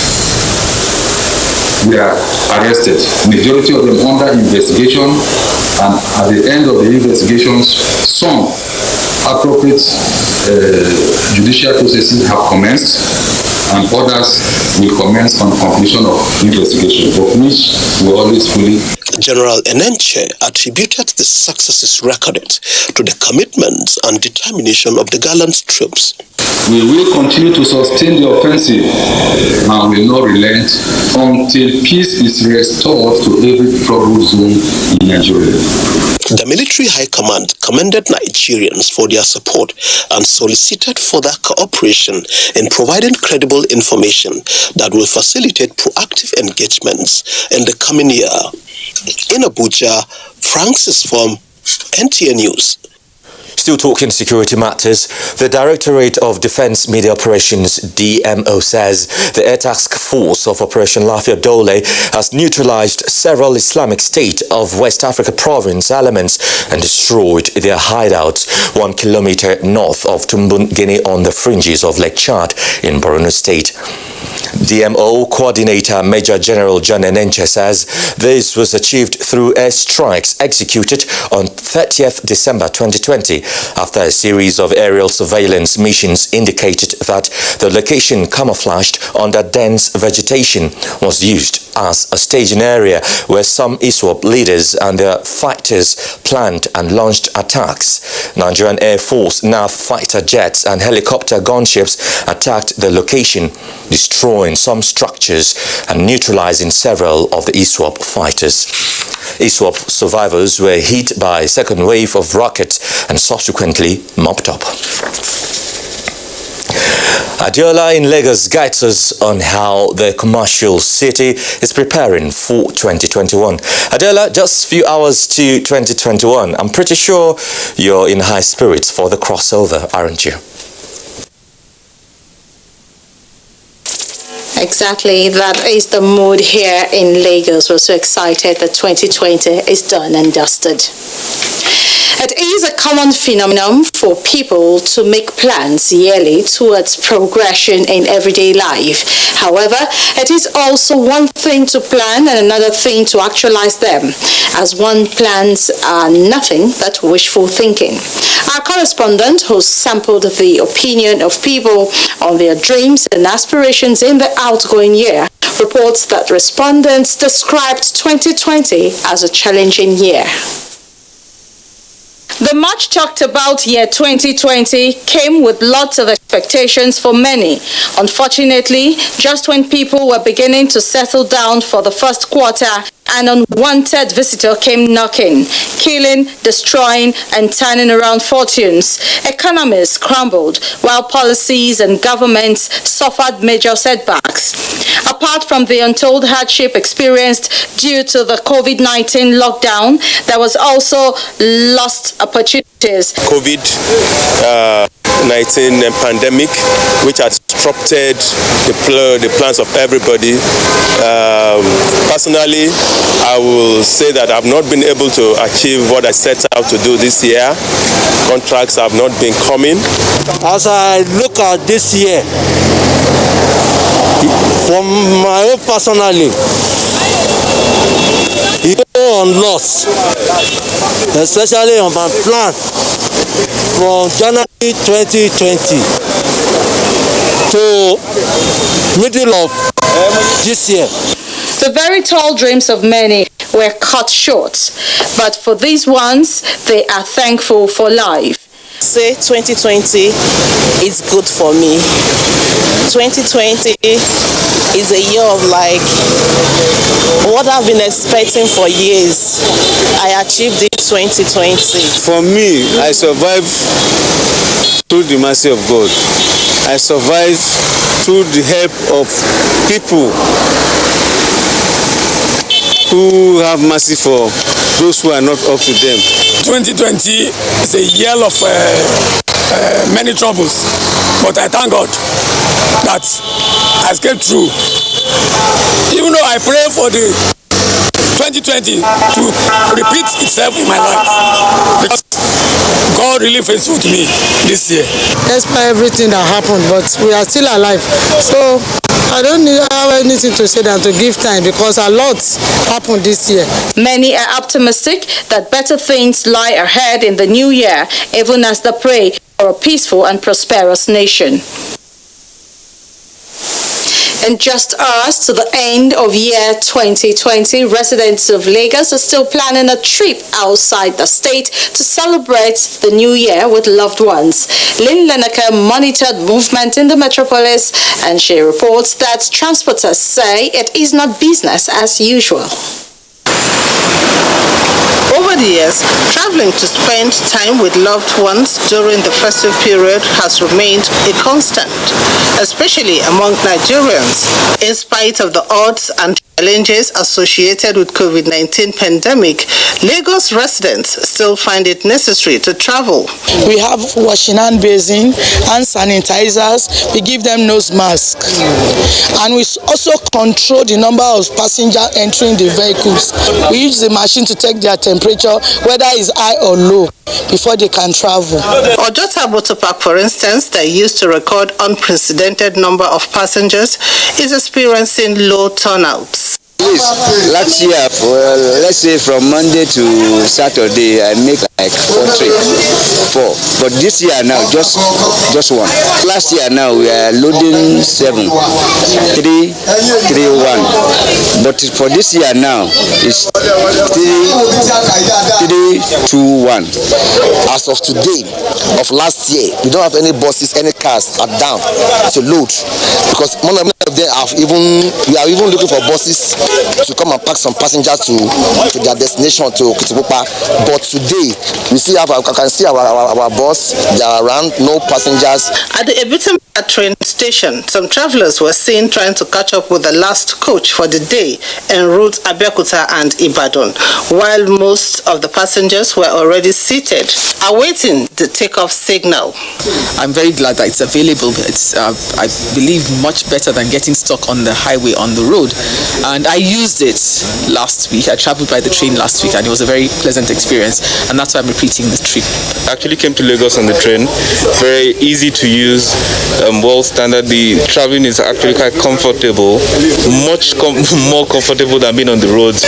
were arrested, majority of them under investigation, and at the end of the investigations, some appropriate judicial processes have commenced, and others will commence on completion of investigation, of which we always fully. General Enenche attributed the successes recorded to the commitment and determination of the gallant troops. We will continue to sustain the offensive and will not relent until peace is restored to every troubled zone in Nigeria. The military high command commended Nigerians for their support and solicited further cooperation in providing credible information that will facilitate proactive engagements in the coming year. In Abuja, Francis from NTA News. Still talking security matters, the Directorate of Defense Media Operations, DMO, says the Air Task Force of Operation Lafia Dole has neutralized several Islamic State of West Africa province elements and destroyed their hideouts 1 kilometer north of Tumbun, Guinea, on the fringes of Lake Chad in Borno State. DMO Coordinator Major General John Enenche says this was achieved through airstrikes executed on 30th December 2020 after a series of aerial surveillance missions indicated that the location camouflaged under dense vegetation was used as a staging area where some ISWAP leaders and their fighters planned and launched attacks. Nigerian Air Force NAF fighter jets and helicopter gunships attacked the location, destroying some structures and neutralizing several of the ISWAP fighters. ISWAP survivors were hit by a second wave of rockets and subsequently mopped up. Adiola in Lagos guides us on how the commercial city is preparing for 2021. Adiola, just a few hours to 2021. I'm pretty sure you're in high spirits for the crossover, aren't you? Exactly, that is the mood here in Lagos. We're so excited that 2020 is done and dusted. It is a common phenomenon for people to make plans yearly towards progression in everyday life. However, it is also one thing to plan and another thing to actualize them, as one plans are nothing but wishful thinking. Our correspondent, who sampled the opinion of people on their dreams and aspirations in the outgoing year, reports that respondents described 2020 as a challenging year. The much talked about year 2020 came with lots of expectations for many. Unfortunately, just when people were beginning to settle down for the first quarter, an unwanted visitor came knocking, killing, destroying, and turning around fortunes. Economies crumbled, while policies and governments suffered major setbacks. Apart from the untold hardship experienced due to the COVID-19 lockdown, there was also lost opportunities. COVID-19 pandemic, which has disrupted the plans of everybody. Personally, I will say that I've not been able to achieve what I set out to do this year. Contracts have not been coming. As I look at this year, from my own personally, you go on loss, especially on my plan from January 2020 to middle of this year. The very tall dreams of many were cut short, but for these ones, they are thankful for life. Say 2020 is good for me. 2020 is a year of like what I've been expecting for years. I achieved it 2020. For me, I survived through the mercy of God. I survived through the help of people who have mercy for those who are not up to them. 2020 is a year of many troubles, but I thank God that I escaped through. Even though I pray for the 2020 to repeat itself in my life, because God really faithful to me this year. Despite everything that happened, but we are still alive. So I don't have anything to say than to give time, because a lot happened this year. Many are optimistic that better things lie ahead in the new year, even as they pray for a peaceful and prosperous nation. In just hours to the end of year 2020, residents of Lagos are still planning a trip outside the state to celebrate the new year with loved ones. Lynn Lenaka monitored movement in the metropolis, and she reports that transporters say it is not business as usual. Over the years, traveling to spend time with loved ones during the festive period has remained a constant, especially among Nigerians. In spite of the odds and challenges associated with COVID-19 pandemic, Lagos residents still find it necessary to travel. We have washing hand basin, hand sanitizers, we give them nose masks, and we also control the number of passengers entering the vehicles. We use the machine to take their temperature, whether it's high or low, before they can travel. Ojota Motor Park, for instance, that used to record unprecedented number of passengers, is experiencing low turnouts. Last year, let's say from Monday to Saturday, I make like 4 trips. But this year now, just one. Last year now, we are loading 7, 3, 3, 1. But for this year now, it's 3, 2, 1. As of today, of last year, we don't have any buses, any cars are down to load, because one of them we are even looking for buses to come and pack some passengers to their destination, to Kitipupa. But today, we see I can see our bus, they are around, no passengers. At the Ebitim train station, some travelers were seen trying to catch up with the last coach for the day en route Abeokuta and Ibadan, while most of the passengers were already seated, awaiting the takeoff signal. I'm very glad that it's available. It's, I believe, much better than getting stuck on the highway on the road. And I used it last week. I traveled by the train last week, and it was a very pleasant experience, and that's why I'm repeating the trip. I actually came to Lagos on the train. Very easy to use, well standard. The traveling is actually quite comfortable, much more comfortable than being on the roads.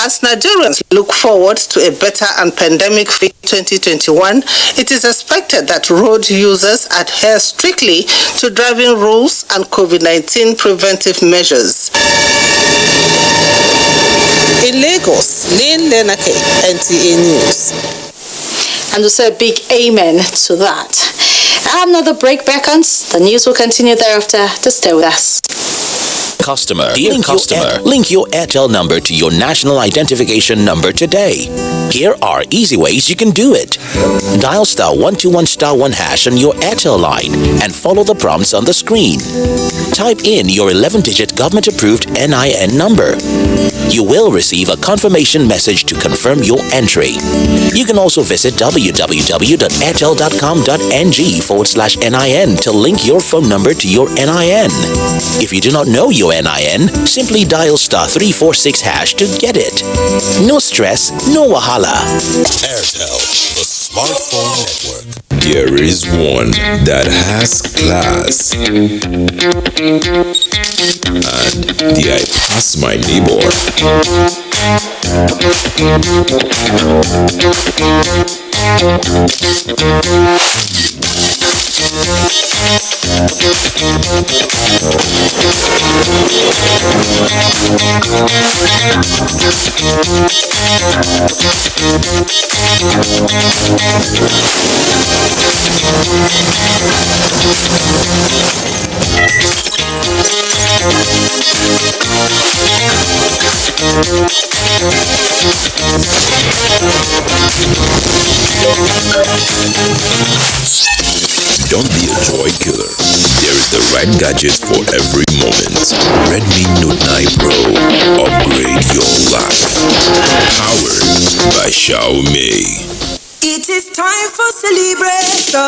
As Nigerians look forward to a better and pandemic-free 2021, it is expected that road users adhere strictly to driving rules and COVID-19 preventive measures. In Lagos, Lynn Lenake, NTA News. And also a big amen to that. Another break beckons. The news will continue thereafter. To stay with us. Customer. Link your Airtel number to your national identification number today. Here are easy ways you can do it. Dial *121*1# on your Airtel line and follow the prompts on the screen. Type in your 11-digit government-approved NIN number. You will receive a confirmation message to confirm your entry. You can also visit www.airtel.com.ng/NIN to link your phone number to your NIN. If you do not know your NIN, simply dial *346# to get it. No stress, no wahala. Airtel, the smartphone network. There is one that has class. And did I pass my neighbor? Don't be a joy killer. There is the right gadget for every moment. Redmi Note 9 Pro. Upgrade your life. Powered by Xiaomi. It is time for celebration.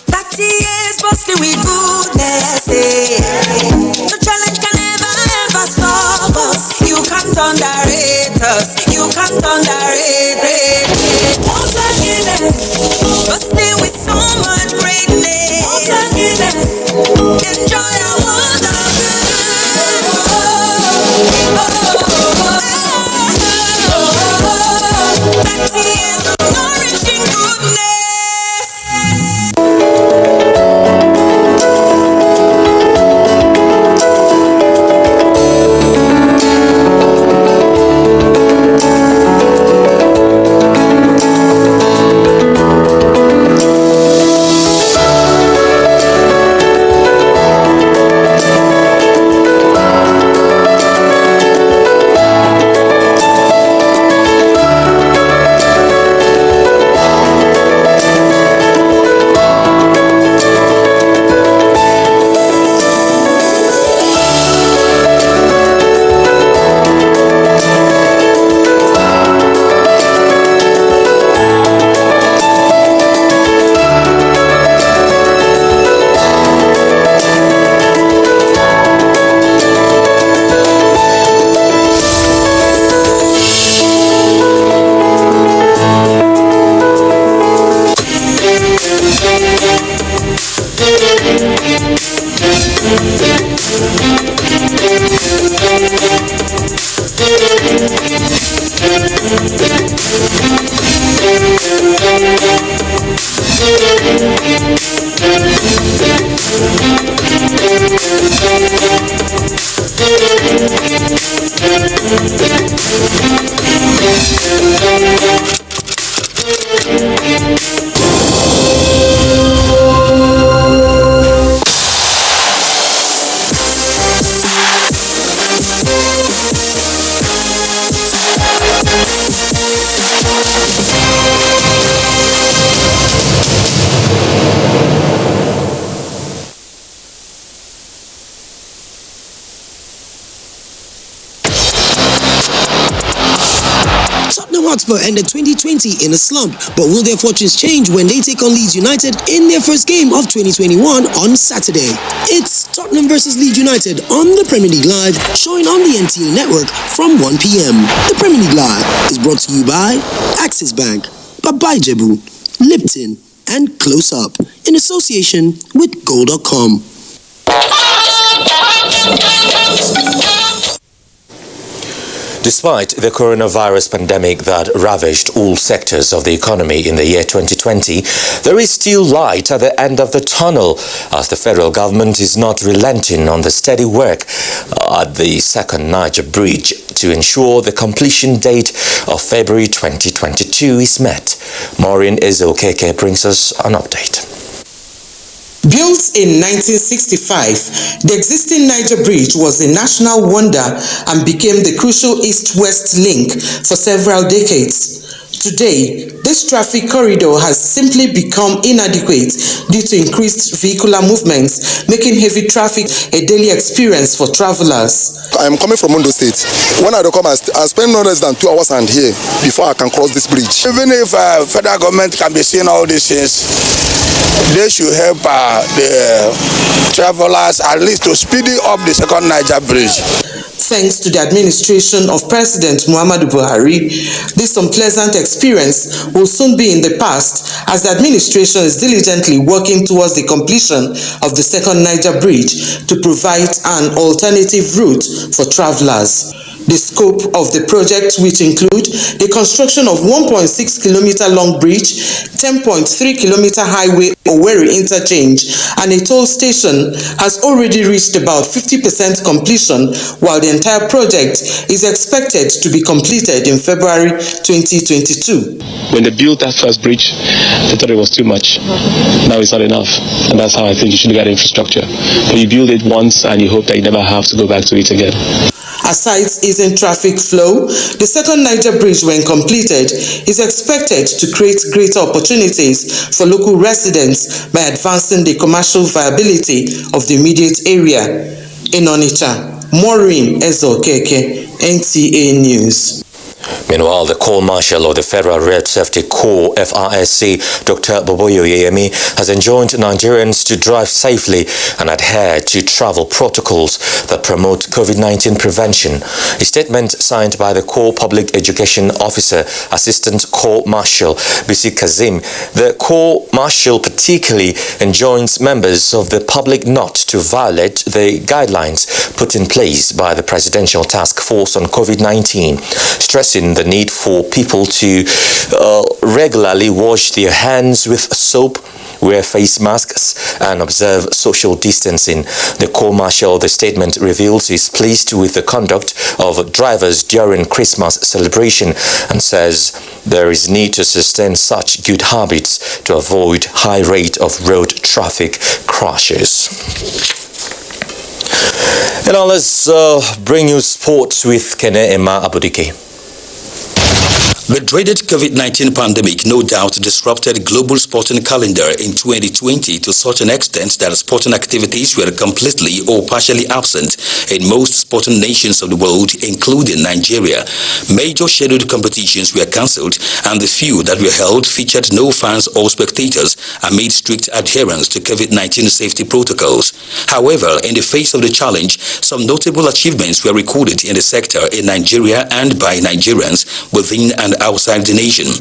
30 years busting with goodness. The challenge can never stop us. You can't underrate us. You can't underrate it. Busting with so much greatness. Enjoy our wonder. Hotspur ended 2020 in a slump, but will their fortunes change when they take on Leeds United in their first game of 2021 on Saturday? It's Tottenham versus Leeds United on the Premier League Live, showing on the NTA network from 1 p.m. The Premier League Live is brought to you by Axis Bank, Babai Jebu, Lipton, and Close Up in association with Goal.com. Despite the coronavirus pandemic that ravaged all sectors of the economy in the year 2020, there is still light at the end of the tunnel as the federal government is not relenting on the steady work at the second Niger Bridge to ensure the completion date of February 2022 is met. Maureen Ezokeke brings us an update. Built in 1965, the existing Niger Bridge was a national wonder and became the crucial east-west link for several decades. Today, this traffic corridor has simply become inadequate due to increased vehicular movements, making heavy traffic a daily experience for travelers. I'm coming from Ondo State. When I come, I spend no less than 2 hours and here before I can cross this bridge. Even if federal government can be seeing all these things, they should help the travelers at least to speed up the second Niger Bridge. Thanks to the administration of President Muhammadu Buhari, this unpleasant experience will soon be in the past as the administration is diligently working towards the completion of the second Niger Bridge to provide an alternative route for travelers. The scope of the project, which include the construction of 1.6-kilometer long bridge, 10.3-kilometer highway Owerri interchange, and a toll station, has already reached about 50% completion, while the entire project is expected to be completed in February 2022. When they built that first bridge, they thought it was too much. Now it's not enough, and that's how I think you should look at infrastructure. But you build it once and you hope that you never have to go back to it again. Aside easing traffic flow, the second Niger Bridge, when completed, is expected to create greater opportunities for local residents by advancing the commercial viability of the immediate area. In Onitsha, Maureen Ezokeke, NTA News. Meanwhile, the Corps Marshal of the Federal Road Safety Corps, FRSC, Dr. Boboyo Yemi, has enjoined Nigerians to drive safely and adhere to travel protocols that promote COVID-19 prevention. A statement signed by the Corps Public Education Officer, Assistant Corps Marshal Bisi Kazim, the Corps Marshal particularly enjoins members of the public not to violate the guidelines put in place by the Presidential Task Force on COVID-19, stressing the need for people to regularly wash their hands with soap, wear face masks, and observe social distancing. The Corps Marshal, the statement reveals, is pleased with the conduct of drivers during Christmas celebration and says there is need to sustain such good habits to avoid high rate of road traffic crashes. And now let's bring you sports with Kene Emma Abudike. The dreaded COVID-19 pandemic no doubt disrupted global sporting calendar in 2020 to such an extent that sporting activities were completely or partially absent in most sporting nations of the world, including Nigeria. Major scheduled competitions were cancelled, and the few that were held featured no fans or spectators amid strict adherence to COVID-19 safety protocols. However, in the face of the challenge, some notable achievements were recorded in the sector in Nigeria and by Nigerians within and outside the nation.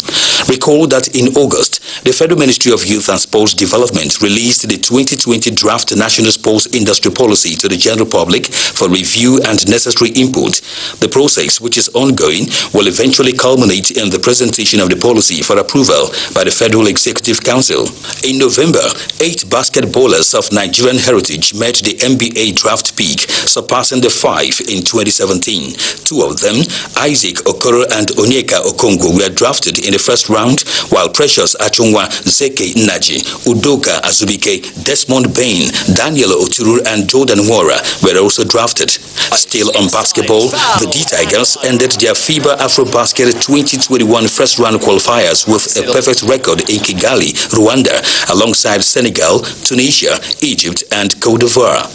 Recall that in August, the Federal Ministry of Youth and Sports Development released the 2020 Draft National Sports Industry Policy to the general public for review and necessary input. The process, which is ongoing, will eventually culminate in the presentation of the policy for approval by the Federal Executive Council. In November, 8 basketballers of Nigerian heritage met the NBA draft peak, surpassing the 5 in 2017. Two of them, Isaac Okoro and Onyeka Okongo, were drafted in the first round, while Precious Achungwa, Zeke Naji, Udoka Azubike, Desmond Bain, Daniel Oturu, and Jordan Wara were also drafted. Still on basketball, the D-Tigers ended their FIBA AfroBasket 2021 first-round qualifiers with a perfect record in Kigali, Rwanda, alongside Senegal, Tunisia, Egypt, and Cote d'Ivoire.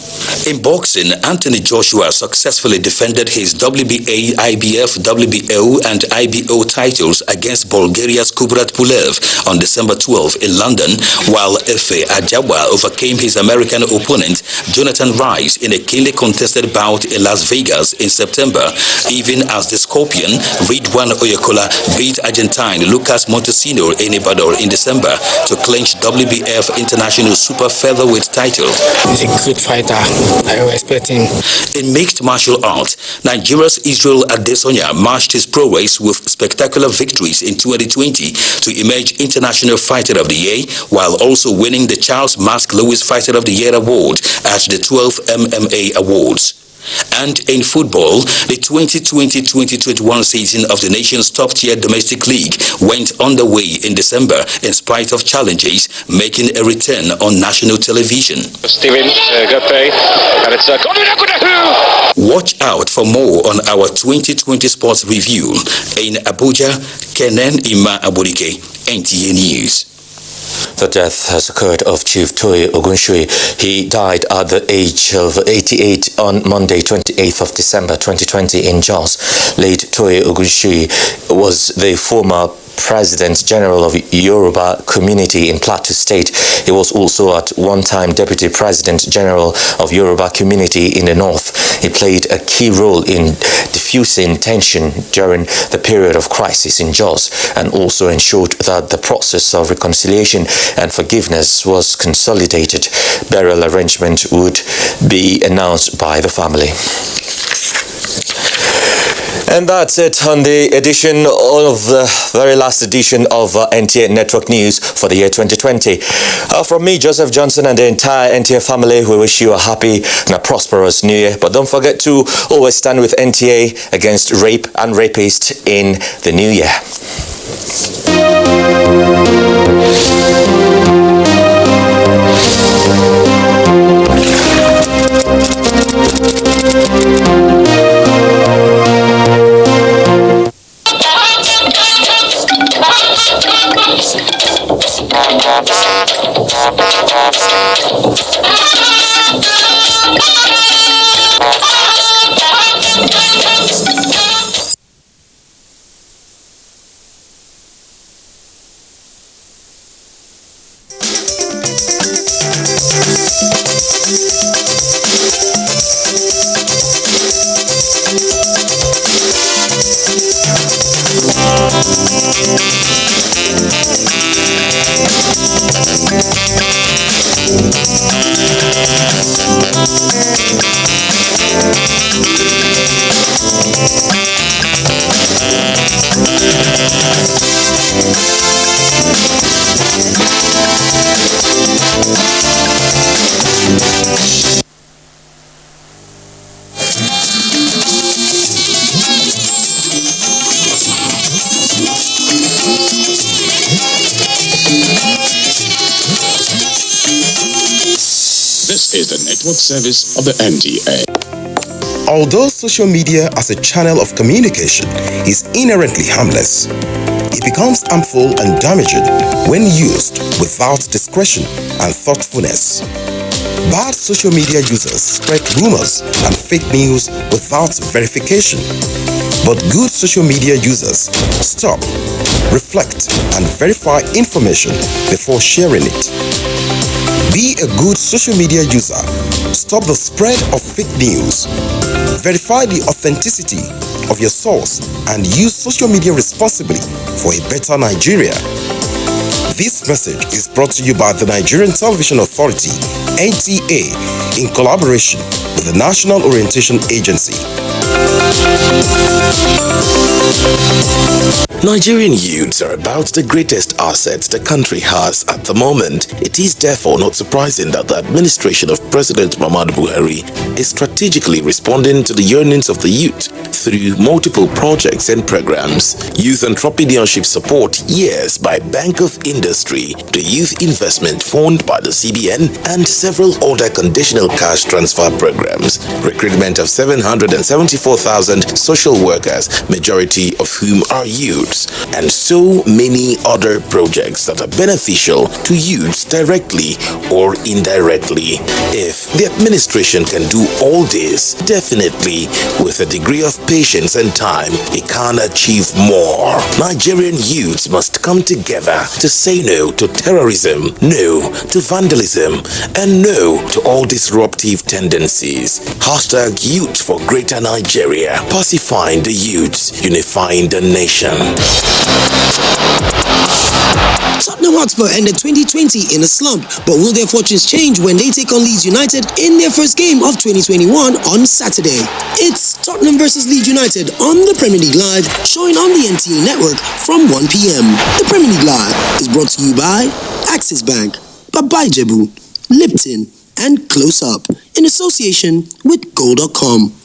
In boxing, Anthony Joshua successfully defended his WBA, IBF, WBO, and IBO titles against Bulgaria's Kubrat Pulev on December 12 in London, while Efe Ajawa overcame his American opponent Jonathan Rice in a keenly contested bout in Las Vegas in September, even as the Scorpion Ridwan Oyekola beat Argentine Lucas Montesino in Ecuador in December to clinch WBF International Super Featherweight title. He's a good fighter. I respect him. In mixed martial arts, Nigeria's Israel Adesanya matched his prowess with spectacular victories in 2020 to emerge International Fighter of the Year, while also winning the Charles Mask Lewis Fighter of the Year award at the 12th MMA Awards. And in football, the 2020-2021 season of the nation's top-tier domestic league went underway in December in spite of challenges, making a return on national television. Steven Gape, and it's Watch out for more on our 2020 sports review. In Abuja, Kenen Ima Abudike, NTA News. The death has occurred of Chief Toye Ogunshui. He died at the age of 88 on Monday, 28th of December 2020 in Jos. Late Toye Ogunshui was the former President General of Yoruba Community in Plateau State. He was also at one time Deputy President General of Yoruba Community in the North. He played a key role in diffusing tension during the period of crisis in Jos and also ensured that the process of reconciliation and forgiveness was consolidated. Burial arrangement would be announced by the family. And that's it on the edition of the very last edition of NTA Network News for the year 2020. From me, Joseph Johnson, and the entire NTA family, we wish you a happy and a prosperous new year. But don't forget to always stand with NTA against rape and rapists in the new year. This is the network service of the NTA. Although social media as a channel of communication is inherently harmless, it becomes harmful and damaging when used without discretion and thoughtfulness. Bad social media users spread rumors and fake news without verification. But good social media users stop, reflect, and verify information before sharing it. Be a good social media user. Stop the spread of fake news. Verify the authenticity of your source and use social media responsibly for a better Nigeria. This message is brought to you by the Nigerian Television Authority, NTA, in collaboration with the National Orientation Agency. Nigerian youths are about the greatest assets the country has at the moment. It is therefore not surprising that the administration of President Muhammadu Buhari is strategically responding to the yearnings of the youth through multiple projects and programs. Youth entrepreneurship support years by Bank of Industry, the Youth Investment Fund by the CBN, and several other conditional cash transfer programs. Recruitment of 774,000 social workers, majority of whom are youths, and so many other projects that are beneficial to youths directly or indirectly. If the administration can do all this, definitely with a degree of patience and time, it can achieve more. Nigerian youths must come together to say no to terrorism, no to vandalism, and no to all disruptive tendencies. Hashtag Youth for Greater Nigeria. Pacifying the youths, unifying the nation. Tottenham Hotspur ended 2020 in a slump, but will their fortunes change when they take on Leeds United in their first game of 2021 on Saturday? It's Tottenham versus Leeds United on the Premier League Live, showing on the NTA network from 1 p.m. The Premier League Live is brought to you by Axis Bank, Bye Jebu, Lipton, and Close Up in association with Goal.com.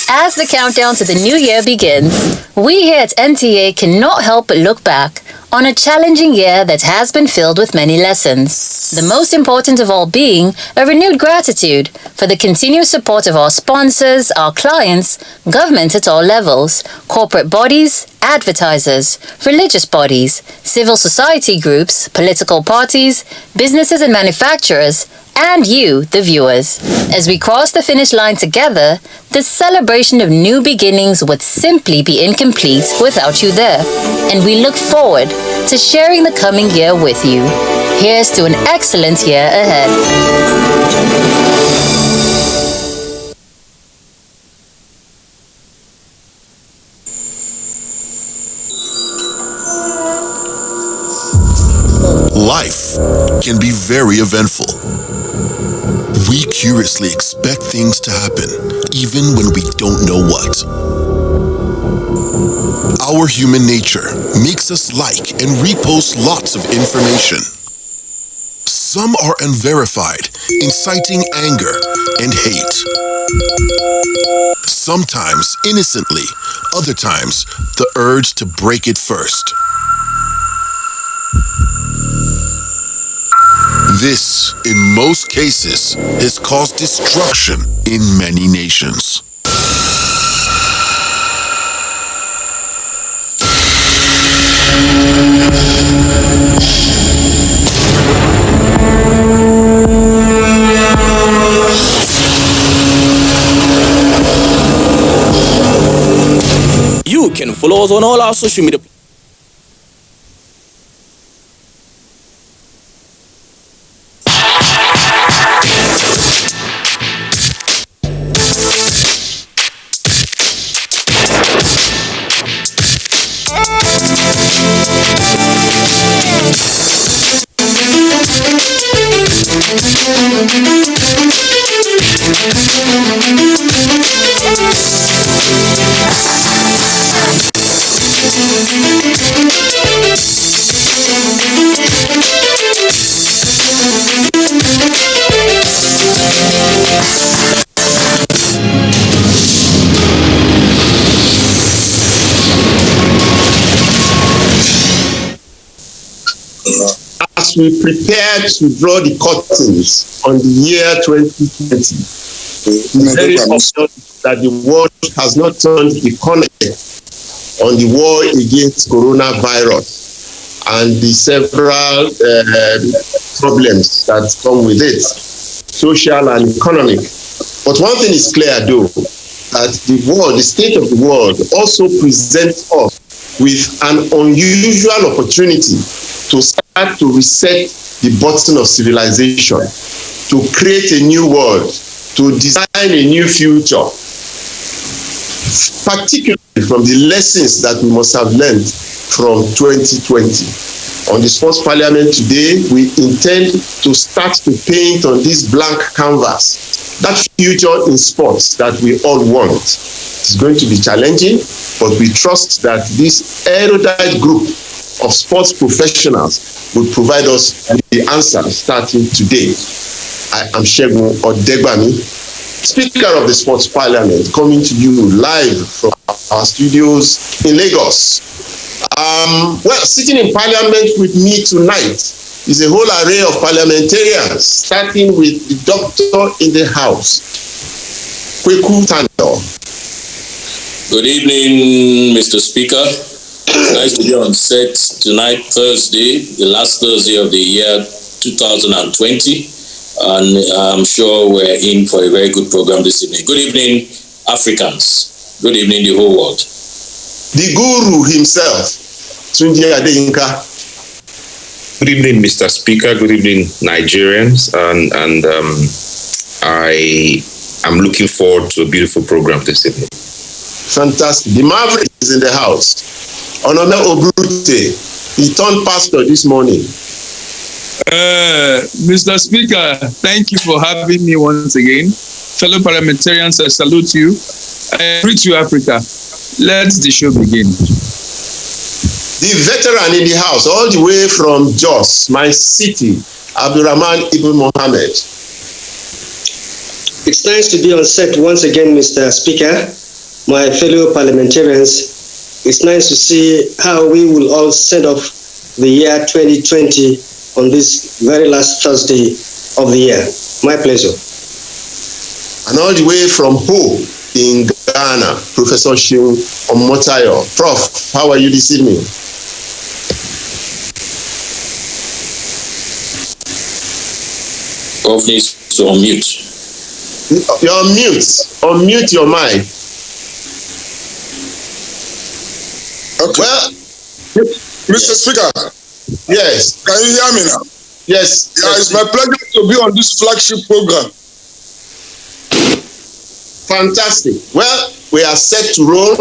As the countdown to the new year begins, we here at NTA cannot help but look back on a challenging year that has been filled with many lessons. The most important of all being a renewed gratitude for the continuous support of our sponsors, our clients, government at all levels, corporate bodies, advertisers, religious bodies, civil society groups, political parties, businesses and manufacturers, and you, the viewers. As we cross the finish line together, this celebration of new beginnings would simply be incomplete without you there. And we look forward to sharing the coming year with you. Here's to an excellent year ahead. Life can be very eventful. We curiously expect things to happen, even when we don't know what. Our human nature makes us like and repost lots of information. Some are unverified, inciting anger and hate. Sometimes innocently, other times the urge to break it first. This, in most cases, has caused destruction in many nations. You can follow us on all our social media. As we prepare to draw the curtains on the year 2020, it's very obvious that the world has not turned the corner on the war against coronavirus and the several problems that come with it, social and economic. But one thing is clear, though, that the state of the world also presents us with an unusual opportunity to start to reset the button of civilization, to create a new world, to design a new future, particularly from the lessons that we must have learned from 2020. On the Sports Parliament today, we intend to start to paint on this blank canvas that future in sports that we all want. It's going to be challenging, but we trust that this erudite group of sports professionals will provide us with the answer starting today. I am Segun Odegbami, Speaker of the Sports Parliament, coming to you live from our studios in Lagos. Sitting in Parliament with me tonight is a whole array of parliamentarians, starting with the doctor in the house, Kweku Tando. Good evening, Mr. Speaker. It's nice to be on set tonight, Thursday, the last Thursday of the year 2020. And I'm sure we're in for a very good program this evening. Good evening, Africans. Good evening, the whole world. The guru himself, Tunji Adeyinka. Good evening, Mr. Speaker. Good evening, Nigerians. And I am looking forward to a beautiful program this evening. Fantastic. The Maverick is in the house. Onome Obrute, he turned pastor this morning. Mr. Speaker, thank you for having me once again. Fellow parliamentarians, I salute you. I greet you, Africa. Let the show begin. The veteran in the house, all the way from Jos, my city, Abdurrahman Ibn Mohammed. It's nice to be on set once again, Mr. Speaker. My fellow parliamentarians, it's nice to see how we will all set off the year 2020 on this very last Thursday of the year. My pleasure. And all the way from Ho in Ghana, Professor Shiun Omotayo. Prof, how are you this evening? Prof needs to unmute. You're on mute. Unmute your mic. Okay. Well, Mr. Speaker. Yes. Can you hear me now? Yes. Yeah, it's my pleasure to be on this flagship program. Fantastic. Well, we are set to roll,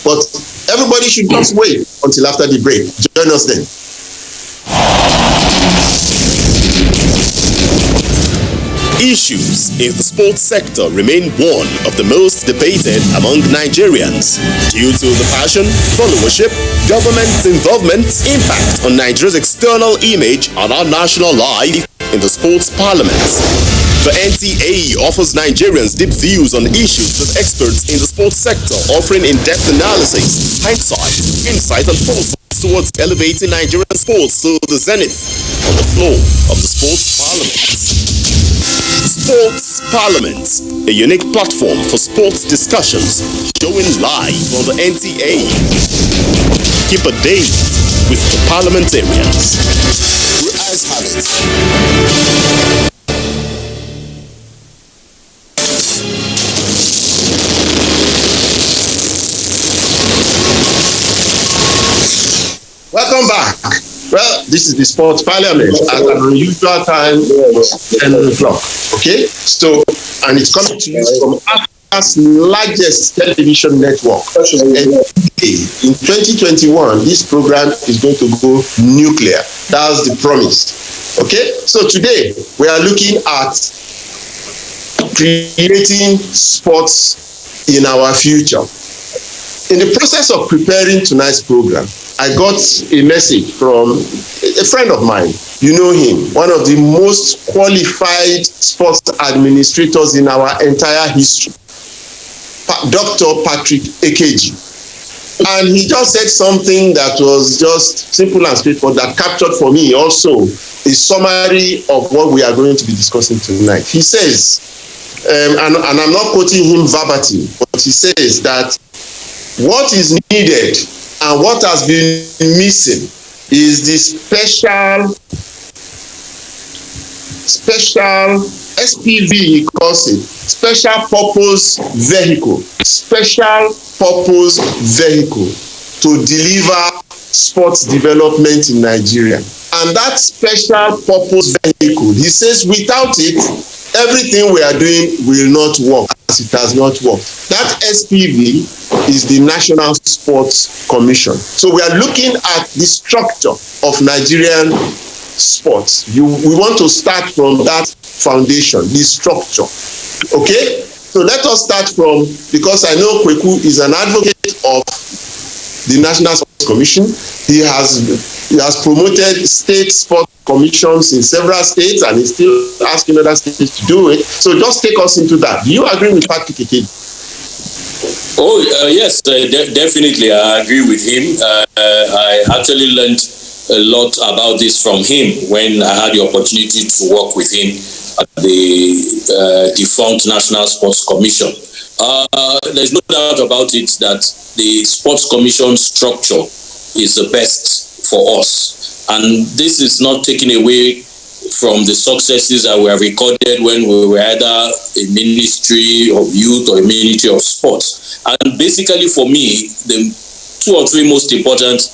but everybody should just wait until after the break. Join us then. Issues in the sports sector remain one of the most debated among Nigerians due to the passion, followership, government involvement, impact on Nigeria's external image and our national life in the sports parliament. The NTA offers Nigerians deep views on issues with experts in the sports sector, offering in-depth analysis, hindsight, insight and foresight towards elevating Nigerian sports to the zenith on the floor of the sports parliament. Sports Parliament, a unique platform for sports discussions, showing live on the NTA. Keep a date with the parliamentarians. Your eyes have it. Welcome back. Well, this is the Sports Parliament at an unusual time, 10 o'clock. Okay? So, and it's coming to you from Africa's largest television network. In 2021, this program is going to go nuclear. That's the promise. Okay? So today, we are looking at creating sports in our future. In the process of preparing tonight's program, I got a message from a friend of mine. You know him, one of the most qualified sports administrators in our entire history, Dr. Patrick Ekeji. And he just said something that was just simple and straightforward that captured for me also a summary of what we are going to be discussing tonight. He says, and I'm not quoting him verbatim, but he says that what is needed and what has been missing is the special SPV, he calls it, special purpose vehicle to deliver sports development in Nigeria. And that special purpose vehicle, he says, without it, everything we are doing will not work, as it has not worked. That SPV is the National Sports Commission. So we are looking at the structure of Nigerian sports. We want to start from that foundation, the structure. Okay? So let us start from, because I know Kweku is an advocate of the National Sports Commission. He has promoted state sports commissions in several states, and he's still asking other states to do it. So just take us into that. Do you agree with Patrick Ekeji? Oh, yes, definitely. I agree with him. I actually learned a lot about this from him when I had the opportunity to work with him at the defunct National Sports Commission. There's no doubt about it that the Sports Commission structure is the best for us. And this is not taken away from the successes that were recorded when we were either a Ministry of Youth or a Ministry of Sports. And basically for me, the two or three most important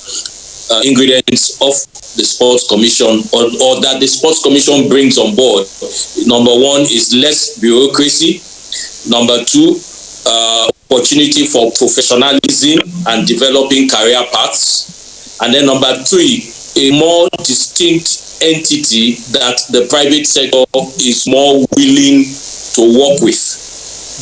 ingredients of the Sports Commission or that the Sports Commission brings on board, number one is less bureaucracy. Number two, opportunity for professionalism and developing career paths. And then number three, a more distinct entity that the private sector is more willing to work with.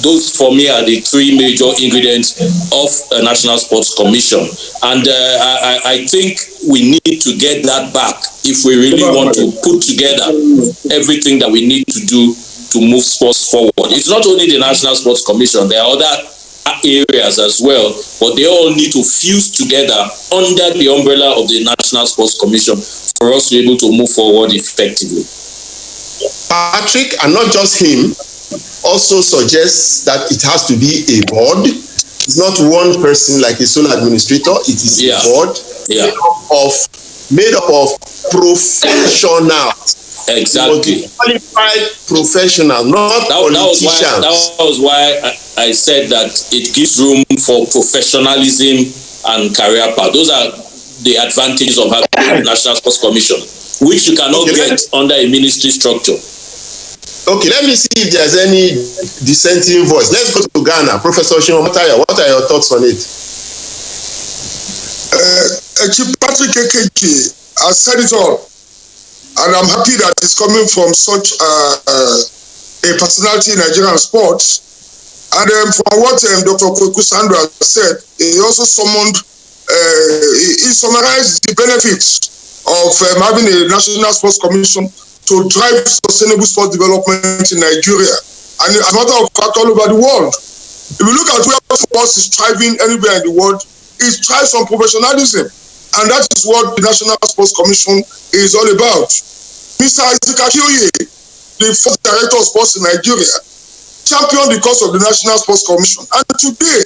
Those for me are the three major ingredients of a National Sports Commission. And I think we need to get that back if we really want to put together everything that we need to do to move sports forward. It's not only the National Sports Commission, there are other areas as well, but they all need to fuse together under the umbrella of the National Sports Commission for us to be able to move forward effectively. Patrick, and not just him, also suggests that it has to be a board. It's not one person like a sole administrator, it is a board made up of professionals. Exactly. Qualified professional, not politicians. That was why I said that it gives room for professionalism and career path. Those are the advantages of having the National Sports Commission, which you cannot get under a ministry structure. Okay, let me see if there's any dissenting voice. Let's go to Ghana. Professor Shimomataya, what are your thoughts on it? Chief Patrick Ekeji has said it all, and I'm happy that it's coming from such a personality in Nigerian sports. And from what Dr. Kweku Sandra said, he also he summarized the benefits of having a National Sports Commission to drive sustainable sports development in Nigeria, and as a matter of fact, all over the world. If you look at where sports is thriving anywhere in the world, it thrives on professionalism, and that is what the National Sports Commission is all about. Mr. Isaac Akioye, the first director of sports in Nigeria, championed the cause of the National Sports Commission, and today,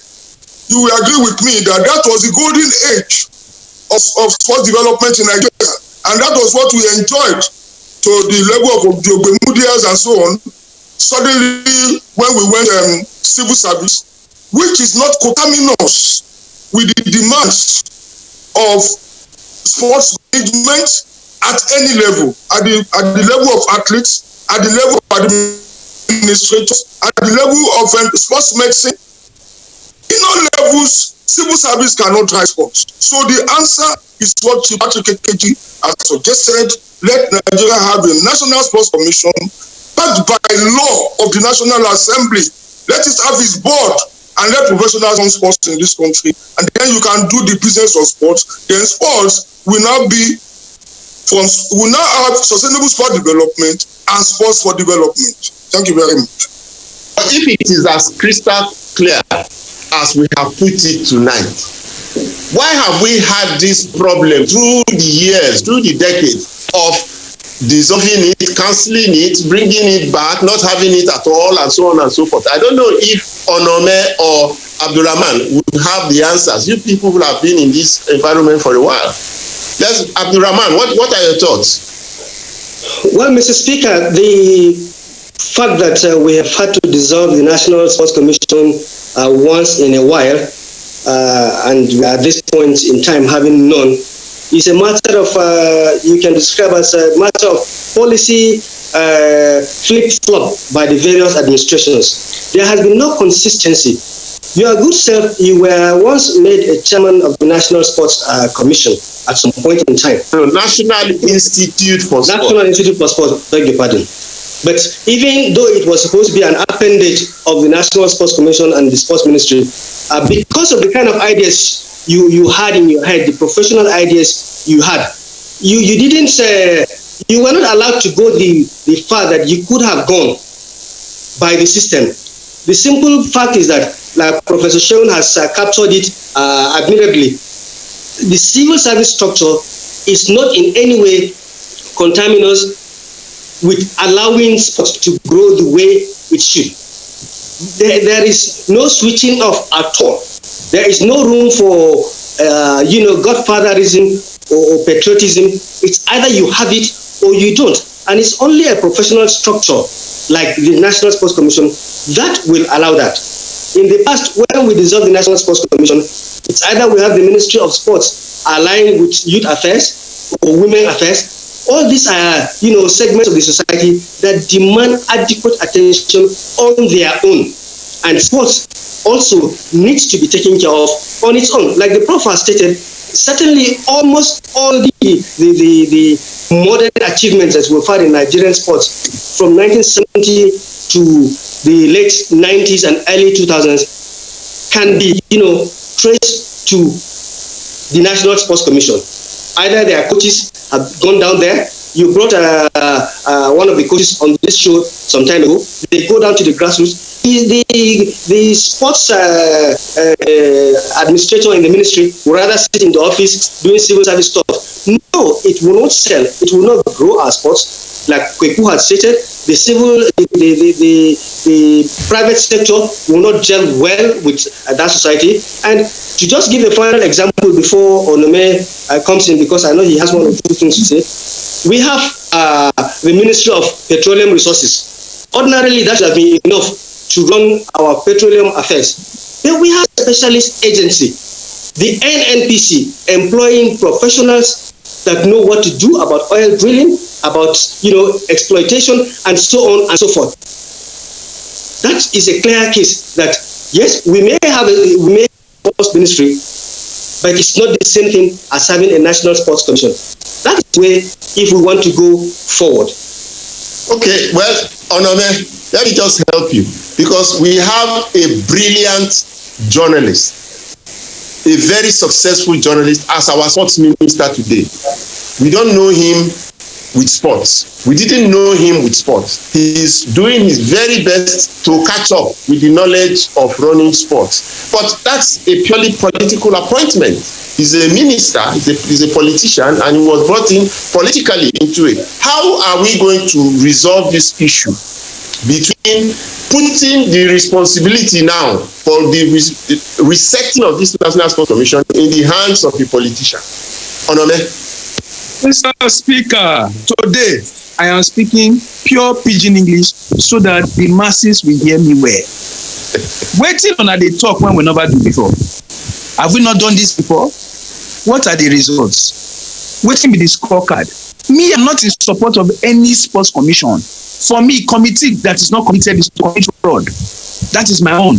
you will agree with me that that was the golden age of sports development in Nigeria, and that was what we enjoyed to the level of the Ogbemudias and so on. Suddenly, when we went civil service, which is not coterminous with the demands of sports management at any level, at the level of athletes, at the level of administrators, at the level of sports medicine. In all levels, civil service cannot drive sports. So the answer is what Chief Patrick Ekeji has suggested. Let Nigeria have a National Sports Commission backed by law of the National Assembly. Let it have its board and let professionals run sports in this country. And then you can do the business of sports. Then sports will now have sustainable sport development and sports for development. Thank you very much. But if it is as crystal clear as we have put it tonight, why have we had this problem through the years, through the decades of dissolving it, cancelling it, bringing it back, not having it at all, and so on and so forth? I don't know if Onome or Abdurrahman would have the answers. You people who have been in this environment for a while. Abdurrahman, what are your thoughts? Well, Mr. Speaker, the fact that we have had to dissolve the National Sports Commission once in a while, and at this point in time having none, is a matter of, you can describe as a matter of policy flip-flop by the various administrations. There has been no consistency. Your good self, you were once made a chairman of the National Sports Commission at some point in time. National Institute for Sport. National Institute for Sport, beg your pardon. But even though it was supposed to be an appendage of the National Sports Commission and the Sports Ministry, because of the kind of ideas you had in your head, the professional ideas you had, you didn't you were not allowed to go the far that you could have gone by the system. The simple fact is that, like Professor Sheon has captured it admirably, the civil service structure is not in any way conterminous with allowing sports to grow the way it should. There is no switching off at all. There is no room for, godfatherism or patriotism. It's either you have it or you don't. And it's only a professional structure like the National Sports Commission that will allow that. In the past, when we dissolved the National Sports Commission, it's either we have the Ministry of Sports aligned with youth affairs or women affairs. All these are, segments of the society that demand adequate attention on their own. And sports also needs to be taken care of on its own. Like the Prof has stated, certainly almost all the modern achievements that we've had in Nigerian sports from 1970 to the late 90s and early 2000s can be, traced to the National Sports Commission. Either their coaches have gone down there. You brought one of the coaches on this show some time ago. They go down to the grassroots. The sports administrator in the ministry would rather sit in the office doing civil service stuff. No, it will not sell. It will not grow our sports. Like Kweku had stated, the private sector will not gel well with that society. And to just give a final example before Onome comes in, because I know he has one or two things to say. We have the Ministry of Petroleum Resources. Ordinarily, that should have been enough to run our petroleum affairs. Then we have a specialist agency, the NNPC, employing professionals that know what to do about oil drilling, about exploitation, and so on and so forth. That is a clear case that yes, we may have a sports ministry, but it's not the same thing as having a national sports commission. That is where, if we want to go forward. Okay, well, Onome, let me just help you, because we have a brilliant journalist, a very successful journalist as our sports minister today. We don't know him with sports. We didn't know him with sports. He's doing his very best to catch up with the knowledge of running sports. But that's a purely political appointment. He's a minister, he's a politician, and he was brought in politically into it. How are we going to resolve this issue between putting the responsibility now for the resetting of this National Sports Commission in the hands of the politician? Onome? Mr. Speaker, today I am speaking pure pidgin English so that the masses will hear me well. Waiting on they talk when we never do before. Have we not done this before? What are the results? Waiting be the scorecard. Me, I'm not in support of any sports commission. For me, committee that is not committed is to commit fraud. That is my own.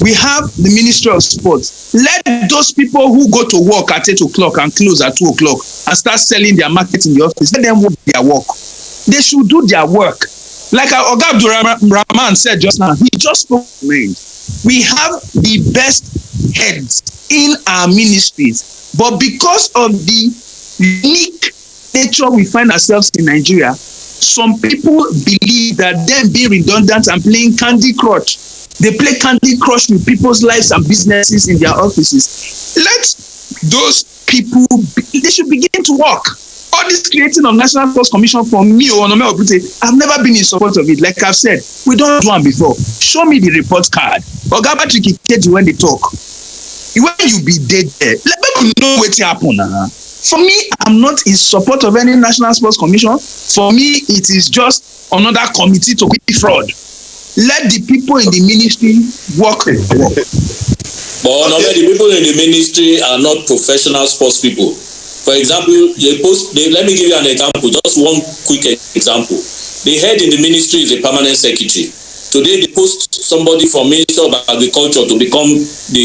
We have the Ministry of Sports. Let those people who go to work at 8 o'clock and close at 2 o'clock and start selling their market in the office, let them work their work. They should do their work. Like Oga Abdulrahman said just now, he just spoke to me. We have the best heads in our ministries, but because of the unique nature we find ourselves in Nigeria, some people believe that them being redundant and playing Candy Crush. They play Candy Crush with people's lives and businesses in their offices. Let those people, they should begin to work. All this creating of National Sports Commission for me or Onome Obrute, I've never been in support of it. Like I've said, we don't do one before. Show me the report card. Oga Patrick when they talk. When you be dead there, let people know what happened. For me, I'm not in support of any National Sports Commission. For me, it is just another committee to quit fraud. Let the people in the ministry work. But the people in the ministry are not professional sports people. For example, let me give you an example, just one quick example. The head in the ministry is a permanent secretary. Today they post somebody from Minister of Agriculture to become the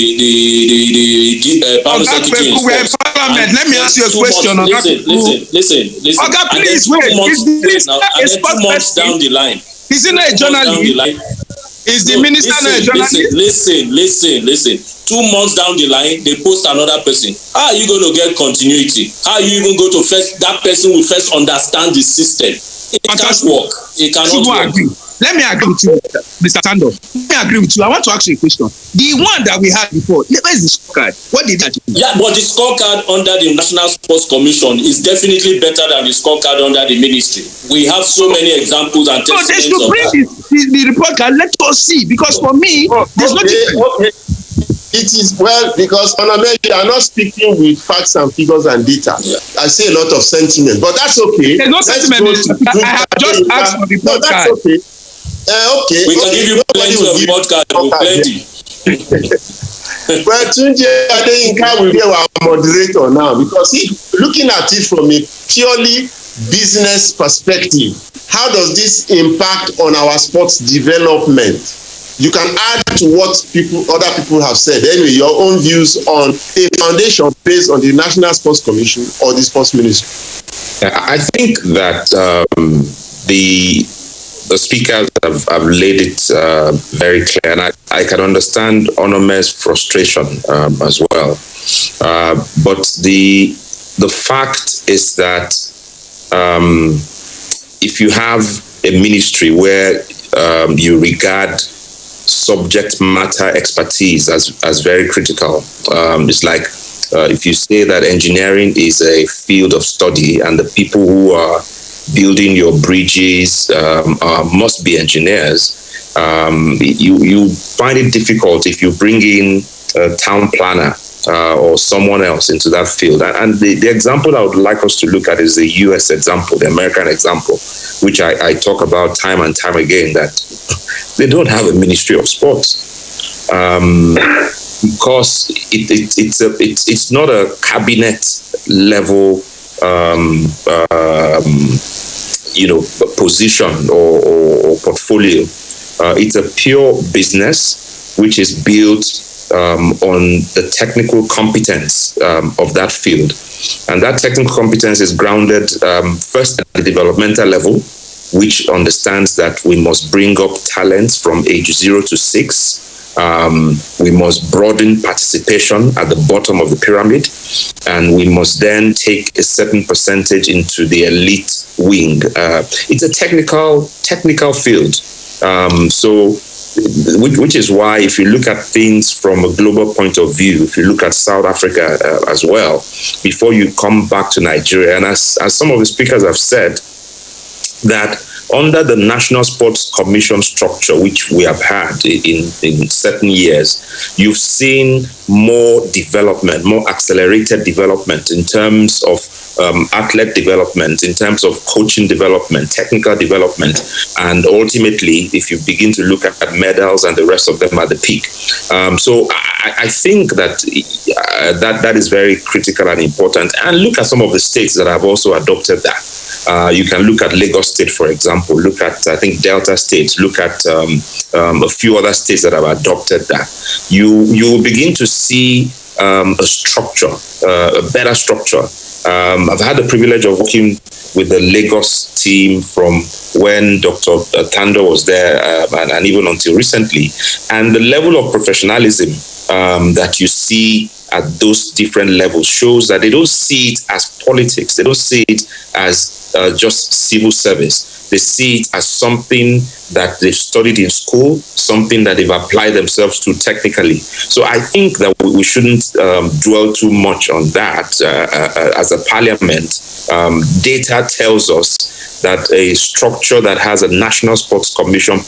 permanent secretary in sports. Let me ask you a question. Listen. Oga, please wait. And then 2 months down the line. Is he not a journalist? Is the minister not a journalist? Listen. 2 months down the line, they post another person. How are you going to get continuity? How are you even going to first, that person will first understand the system? It can't work. It cannot work. Let me agree with you, Mr. Sando. Let me agree with you. I want to ask you a question. The one that we had before, where is the scorecard? What did that do? Yeah, but the scorecard under the National Sports Commission is definitely better than the scorecard under the ministry. We have so many examples and testimonies. So they should bring the report card. Let us see. Because for me, there's no difference. It is, well, because Onome, you are not speaking with facts and figures and data. Yeah. I see a lot of sentiment, but that's okay. There's no sentiment. I have just asked for the report card. That's okay. Okay. We can give you plenty of podcast. Plenty. Well, Tunji Adeyinka will be our moderator now, because looking at it from a purely business perspective, how does this impact on our sports development? You can add to what other people have said. Anyway, your own views on a foundation based on the National Sports Commission or the Sports Ministry. I think that the speakers have laid it very clear, and I can understand Onome's frustration as well. But the fact is that if you have a ministry where you regard subject matter expertise as very critical, it's like if you say that engineering is a field of study and the people who are building your bridges must be engineers, you find it difficult if you bring in a town planner or someone else into that field. And the example I would like us to look at is the US example, the American example, which I talk about time and time again, that they don't have a Ministry of Sports. Because it's not a cabinet level position or portfolio. It's a pure business which is built on the technical competence of that field. And that technical competence is grounded first at the developmental level, which understands that we must bring up talents from age 0 to 6. We must broaden participation at the bottom of the pyramid, and we must then take a certain percentage into the elite wing. It's a technical field. Which is why, if you look at things from a global point of view, if you look at South Africa as well, before you come back to Nigeria, and as some of the speakers have said, that under the National Sports Commission structure, which we have had in certain years, you've seen more development, more accelerated development in terms of athlete development, in terms of coaching development, technical development, and ultimately, if you begin to look at medals and the rest of them at the peak. So I think that is very critical and important. And look at some of the states that have also adopted that. You can look at Lagos State, for example, look at, I think, Delta States, look at a few other states that have adopted that. You will begin to see a structure, a better structure. I've had the privilege of working with the Lagos team from when Dr. Tando was there and even until recently. And the level of professionalism that you see at those different levels shows that they don't see it as politics. They don't see it as just civil service. They see it as something that they've studied in school, something that they've applied themselves to technically. So I think that we shouldn't dwell too much on that as a parliament. Data tells us that a structure that has a National Sports Commission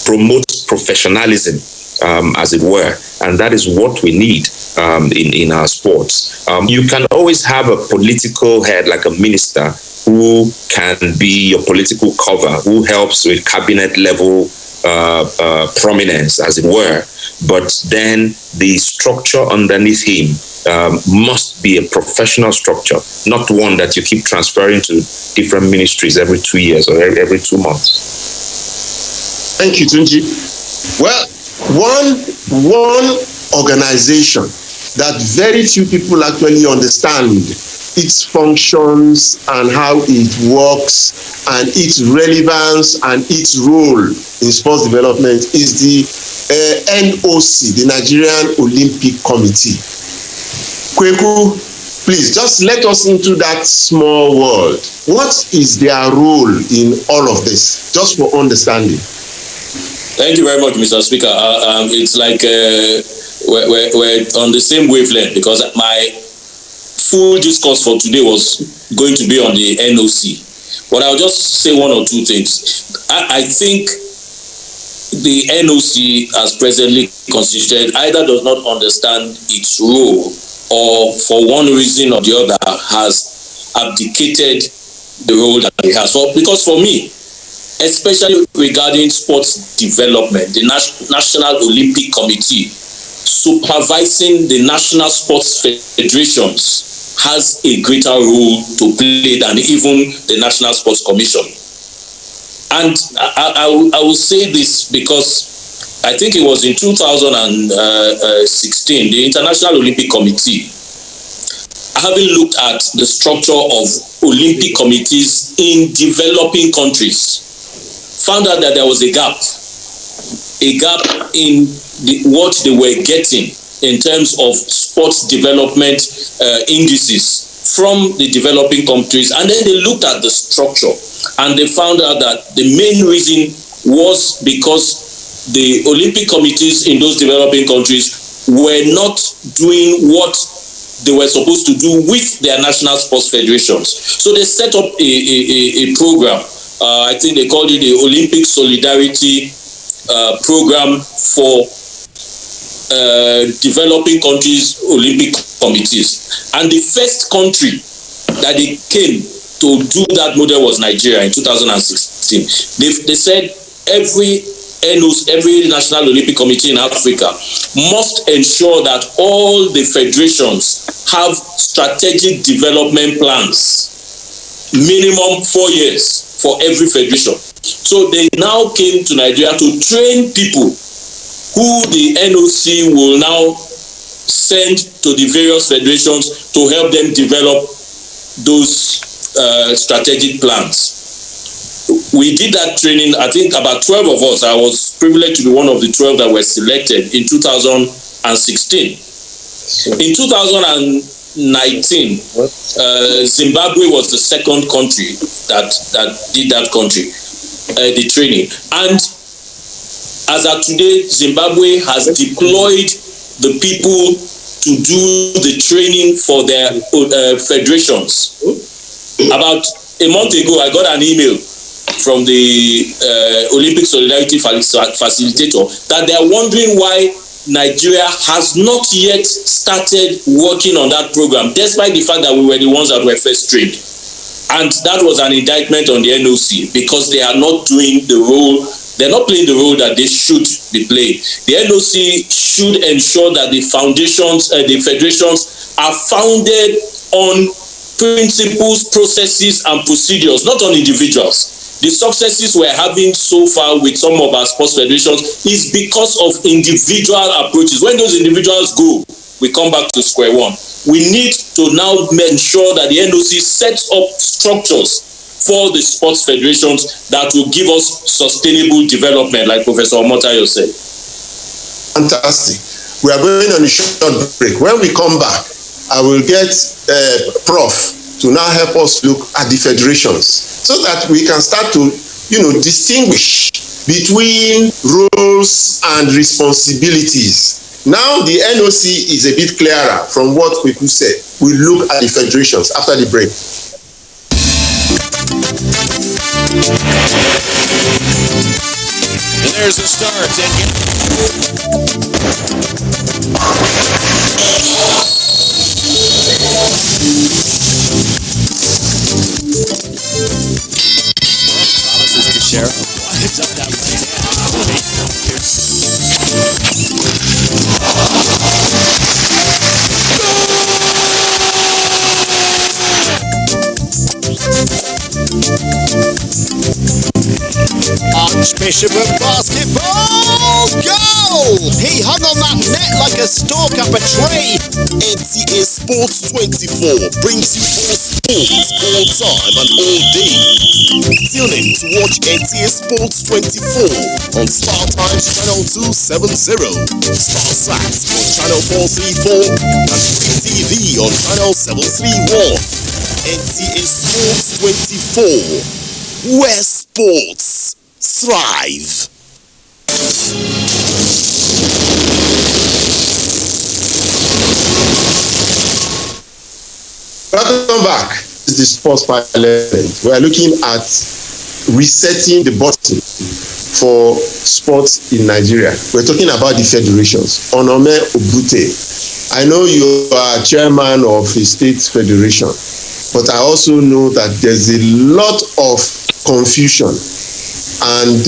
promotes professionalism, as it were, and that is what we need in our sports. You can always have a political head, like a minister, who can be your political cover, who helps with cabinet level prominence, as it were. But then the structure underneath him must be a professional structure, not one that you keep transferring to different ministries every 2 years or every 2 months. Thank you, Tunji. Well, one organization that very few people actually understand its functions and how it works and its relevance and its role in sports development is the NOC, the Nigerian Olympic Committee. Kweku, please just let us into that small world. What is their role in all of this, just for understanding? Thank you very much, Mr. Speaker. It's like we're on the same wavelength, because my full discourse for today was going to be on the NOC. But I'll just say one or two things. I think the NOC, as presently constituted, either does not understand its role, or for one reason or the other has abdicated the role that it has. Because for me, especially regarding sports development, the National Olympic Committee supervising the national sports federations has a greater role to play than even the National Sports Commission. And I will say this because I think it was in 2016, the International Olympic Committee, having looked at the structure of Olympic committees in developing countries, found out that there was a gap in what they were getting in terms of sports development indices from the developing countries. And then they looked at the structure and they found out that the main reason was because the Olympic committees in those developing countries were not doing what they were supposed to do with their national sports federations. So they set up a program. I think they called it the Olympic Solidarity Program for developing countries' Olympic committees. And the first country that they came to do that model was Nigeria in 2016. They said every National Olympic Committee in Africa must ensure that all the federations have strategic development plans, minimum 4 years for every federation. So they now came to Nigeria to train people who the NOC will now send to the various federations to help them develop those strategic plans. We did that training, I think about 12 of us. I was privileged to be one of the 12 that were selected in 2016. In 2019, Zimbabwe was the second country that did that the training. And as of today, Zimbabwe has deployed the people to do the training for their federations. About a month ago, I got an email from the Olympic Solidarity Facilitator that they are wondering why Nigeria has not yet started working on that program, despite the fact that we were the ones that were first trained. And that was an indictment on the NOC because they are not doing the role, they're not playing the role that they should be playing. The NOC should ensure that the foundations, the federations are founded on principles, processes, and procedures, not on individuals. The successes we're having so far with some of our sports federations is because of individual approaches. When those individuals go, we come back to square one. We need to now ensure that the NOC sets up structures for the sports federations that will give us sustainable development, like Professor Omotayo said. Fantastic. We are going on a short break. When we come back, I will get Prof to now help us look at the federations so that we can start to, distinguish between roles and responsibilities. Now the NOC is a bit clearer from what Kweku said. We look at the federations after the break. There's a star ticket. Promises to share. It's up that Archbishop of basketball, goal! He hung on that net like a stalk up a tree. NTA Sports 24 brings you all sports, all time and all day. Tune in to watch NTA Sports 24 on Star Times Channel 270, Star Sax on Channel 434 and Free TV on Channel 731. NTA Sports 24, where sports thrive. Welcome back to the Sports Parliament. We are looking at resetting the button for sports in Nigeria. We're talking about the federations. Onome Obute, I know you are chairman of a state federation, but I also know that there's a lot of confusion and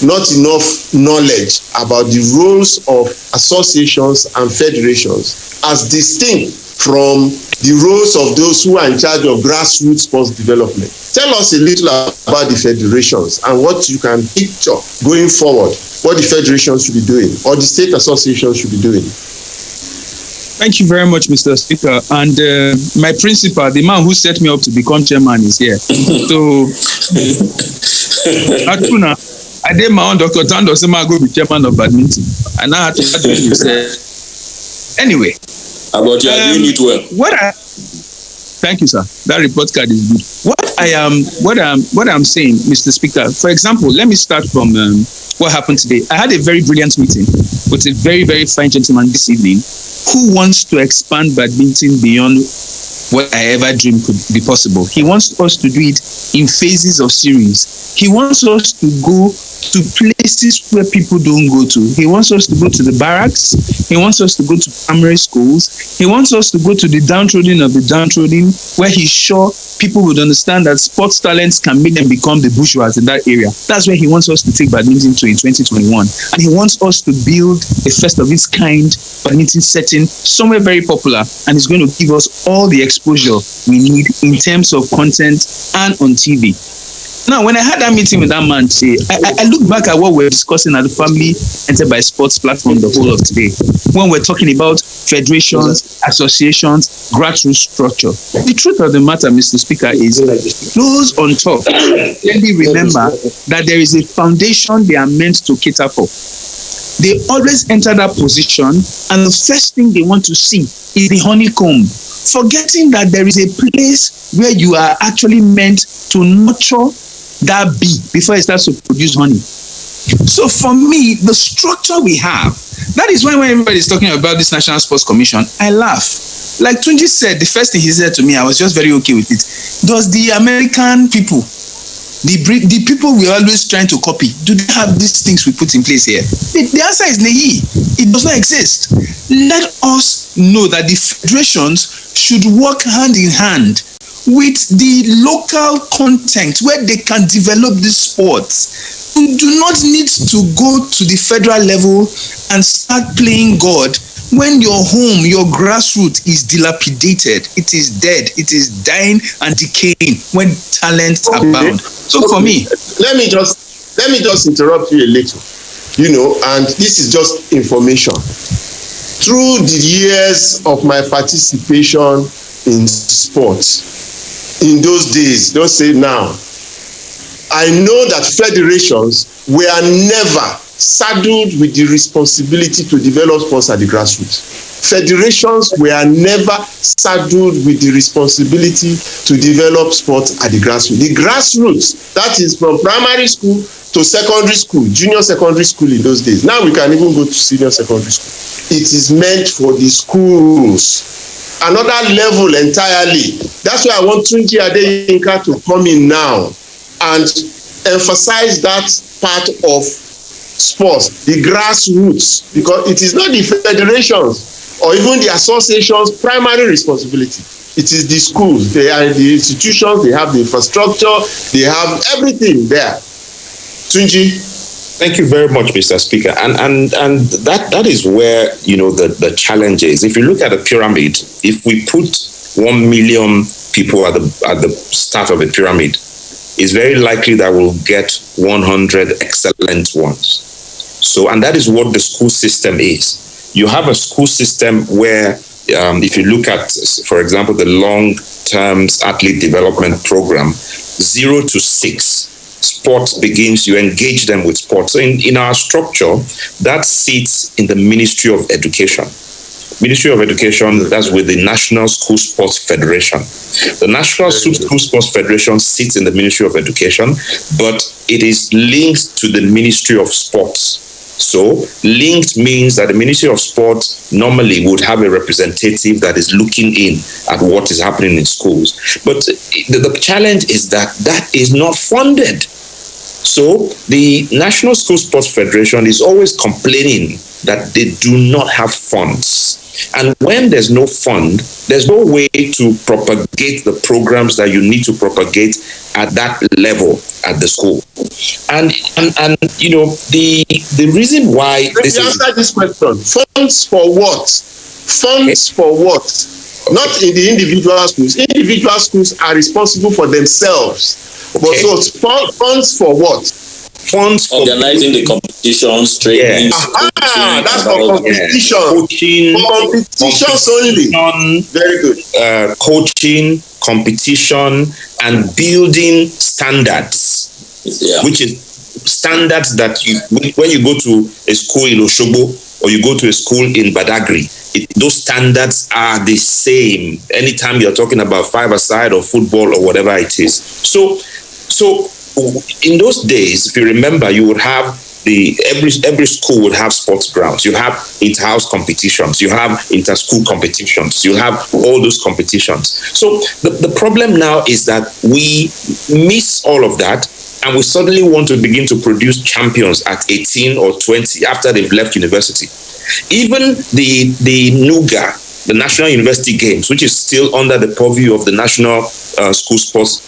not enough knowledge about the roles of associations and federations as distinct from the roles of those who are in charge of grassroots sports development. Tell us a little about the federations and what you can picture going forward, what the federations should be doing or the state associations should be doing. Thank you very much, Mr. Speaker. And my principal, the man who set me up to become chairman, is here. So, Atuna, I did my own Dr. Tando Sema go be chairman of badminton. And now I had to do it. Anyway. About you are doing it well. Thank you, sir. That report card is good. What I'm saying, Mr. Speaker, for example, let me start from what happened today. I had a very brilliant meeting with a very, very fine gentleman this evening who wants to expand badminton beyond what I ever dreamed could be possible. He wants us to do it in phases of series. He wants us to go to places where people don't go to. He wants us to go to the barracks. He wants us to go to primary schools. He wants us to go to the downtrodden of the downtrodden, where he's sure people would understand that sports talents can make them become the bourgeois in that area. That's where he wants us to take badminton to in 2021. And he wants us to build a first of its kind badminton setting somewhere very popular, and he's going to give us all the exposure we need in terms of content and on TV. Now, when I had that meeting with that man today, I look back at what we're discussing at the Family Enterprise Sports platform the whole of today, when we're talking about federations, associations, grassroots structure. The truth of the matter, Mr. Speaker, is those on top, let me remember that there is a foundation they are meant to cater for. They always enter that position, and the first thing they want to see is the honeycomb, forgetting that there is a place where you are actually meant to nurture that bee before it starts to produce honey. So for me, the structure we have, that is why when everybody is talking about this National Sports Commission, I laugh. Like Tunji said, the first thing he said to me, I was just very okay with it. Does the American people, the people we're always trying to copy, do they have these things we put in place here? The answer is nahi. It does not exist. Let us know that the federations should work hand in hand with the local content where they can develop these sports. You do not need to go to the federal level and start playing God when your home, your grassroots is dilapidated. It is dead. It is dying and decaying when talents abound. So for me, let me just interrupt you a little. And this is just information. Through the years of my participation in sports, in those days, don't say now, I know that federations were never saddled with the responsibility to develop sports at the grassroots. Federations were never saddled with the responsibility to develop sports at the grassroots. The grassroots, that is from primary school to secondary school, junior secondary school in those days. Now we can even go to senior secondary school. It is meant for the schools. Another level entirely. That's why I want Tunji Adeyinka to come in now and emphasize that part of sports, the grassroots, because it is not the federations or even the associations' primary responsibility. It is the schools, they are the institutions, they have the infrastructure, they have everything there. Tunji. Thank you very much, Mr. Speaker. And that is where, the challenge is. If you look at a pyramid, if we put 1 million people at the start of the pyramid, it's very likely that we'll get 100 excellent ones. So, and that is what the school system is. You have a school system where, if you look at, for example, the long-term athlete development program, 0 to 6, sports begins, you engage them with sports. So in our structure, that sits in the Ministry of Education. Ministry of Education, that's with the National School Sports Federation. The National School Sports Federation sits in the Ministry of Education, but it is linked to the Ministry of Sports. So linked means that the Ministry of Sport normally would have a representative that is looking in at what is happening in schools. But the challenge is that is not funded. So the National School Sports Federation is always complaining that they do not have funds. And when there's no fund, there's no way to propagate the programs that you need to propagate at that level at the school. And the reason why answer this question. Funds for what? Funds for what? Not in the individual schools. Individual schools are responsible for themselves. But so funds for what? Funds for organizing the competitions, training. That's for competition. Coaching. For competitions only. Very good. Coaching, competition, and building standards, which is standards that when you go to a school in Osogbo or you go to a school in Badagry, those standards are the same anytime you're talking about five-a-side or football or whatever it is. So in those days, if you remember, you would have every school would have sports grounds. You have inter-house competitions. You have inter-school competitions. You have all those competitions. So the problem now is that we miss all of that and we suddenly want to begin to produce champions at 18 or 20 after they've left university. Even the NUGA, the National University Games, which is still under the purview of the National School Sports,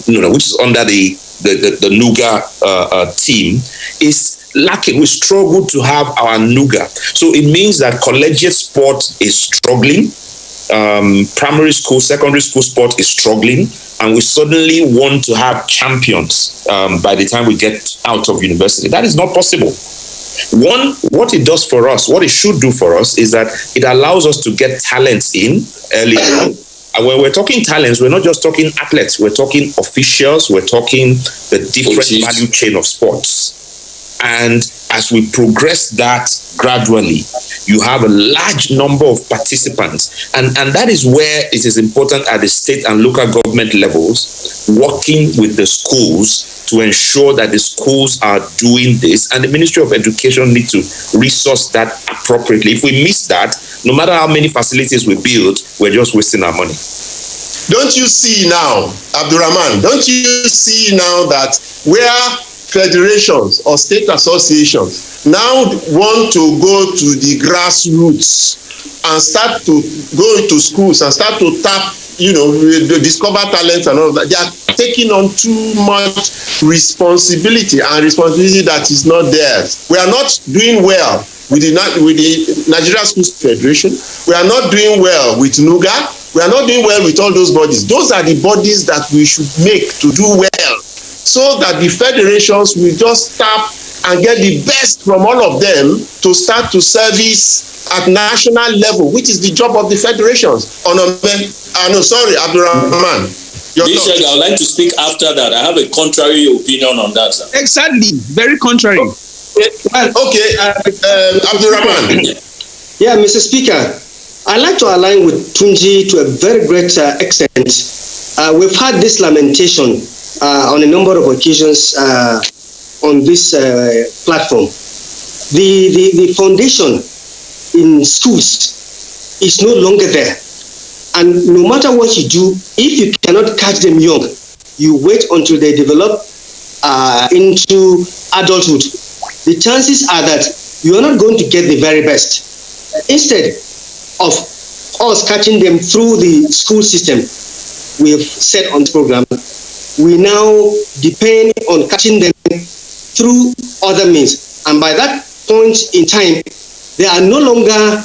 which is under the NUGA team, is lacking. We struggle to have our NUGA. So it means that collegiate sport is struggling. Primary school, secondary school sport is struggling, and we suddenly want to have champions by the time we get out of university. That is not possible. One, what it does for us, what it should do for us, is that it allows us to get talents in early on. And when we're talking talents, we're not just talking athletes, we're talking officials, we're talking the different value chain of sports. And as we progress that gradually, you have a large number of participants. And that is where it is important at the state and local government levels, working with the schools to ensure that the schools are doing this. And the Ministry of Education needs to resource that appropriately. If we miss that, no matter how many facilities we build, we're just wasting our money. Don't you see now, Abdurrahman, don't you see now that where federations or state associations now want to go to the grassroots and start to go into schools and start to tap, discover talents and all of that, they are taking on too much responsibility that is not theirs. We are not doing well with the Nigeria Schools Federation. We are not doing well with NUGA. We are not doing well with all those bodies. Those are the bodies that we should make to do well, so that the federations will just tap and get the best from all of them to start to service at national level, which is the job of the federations. Abdurrahman. Bishop, I would like to speak after that. I have a contrary opinion on that, sir. Exactly, very contrary. Abdurrahman. Yeah, Mr. Speaker, I'd like to align with Tunji to a very great extent. We've had this lamentation on a number of occasions on this platform. The foundation in schools is no longer there. And no matter what you do, if you cannot catch them young, you wait until they develop into adulthood. The chances are that you are not going to get the very best. Instead of us catching them through the school system we have set on the program, we now depend on catching them through other means. And by that point in time, they are no longer,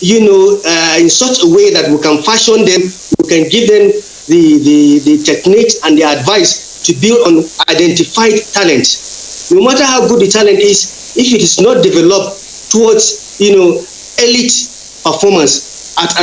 in such a way that we can fashion them, we can give them the techniques and the advice to build on identified talent. No matter how good the talent is, if it is not developed towards, elite performance at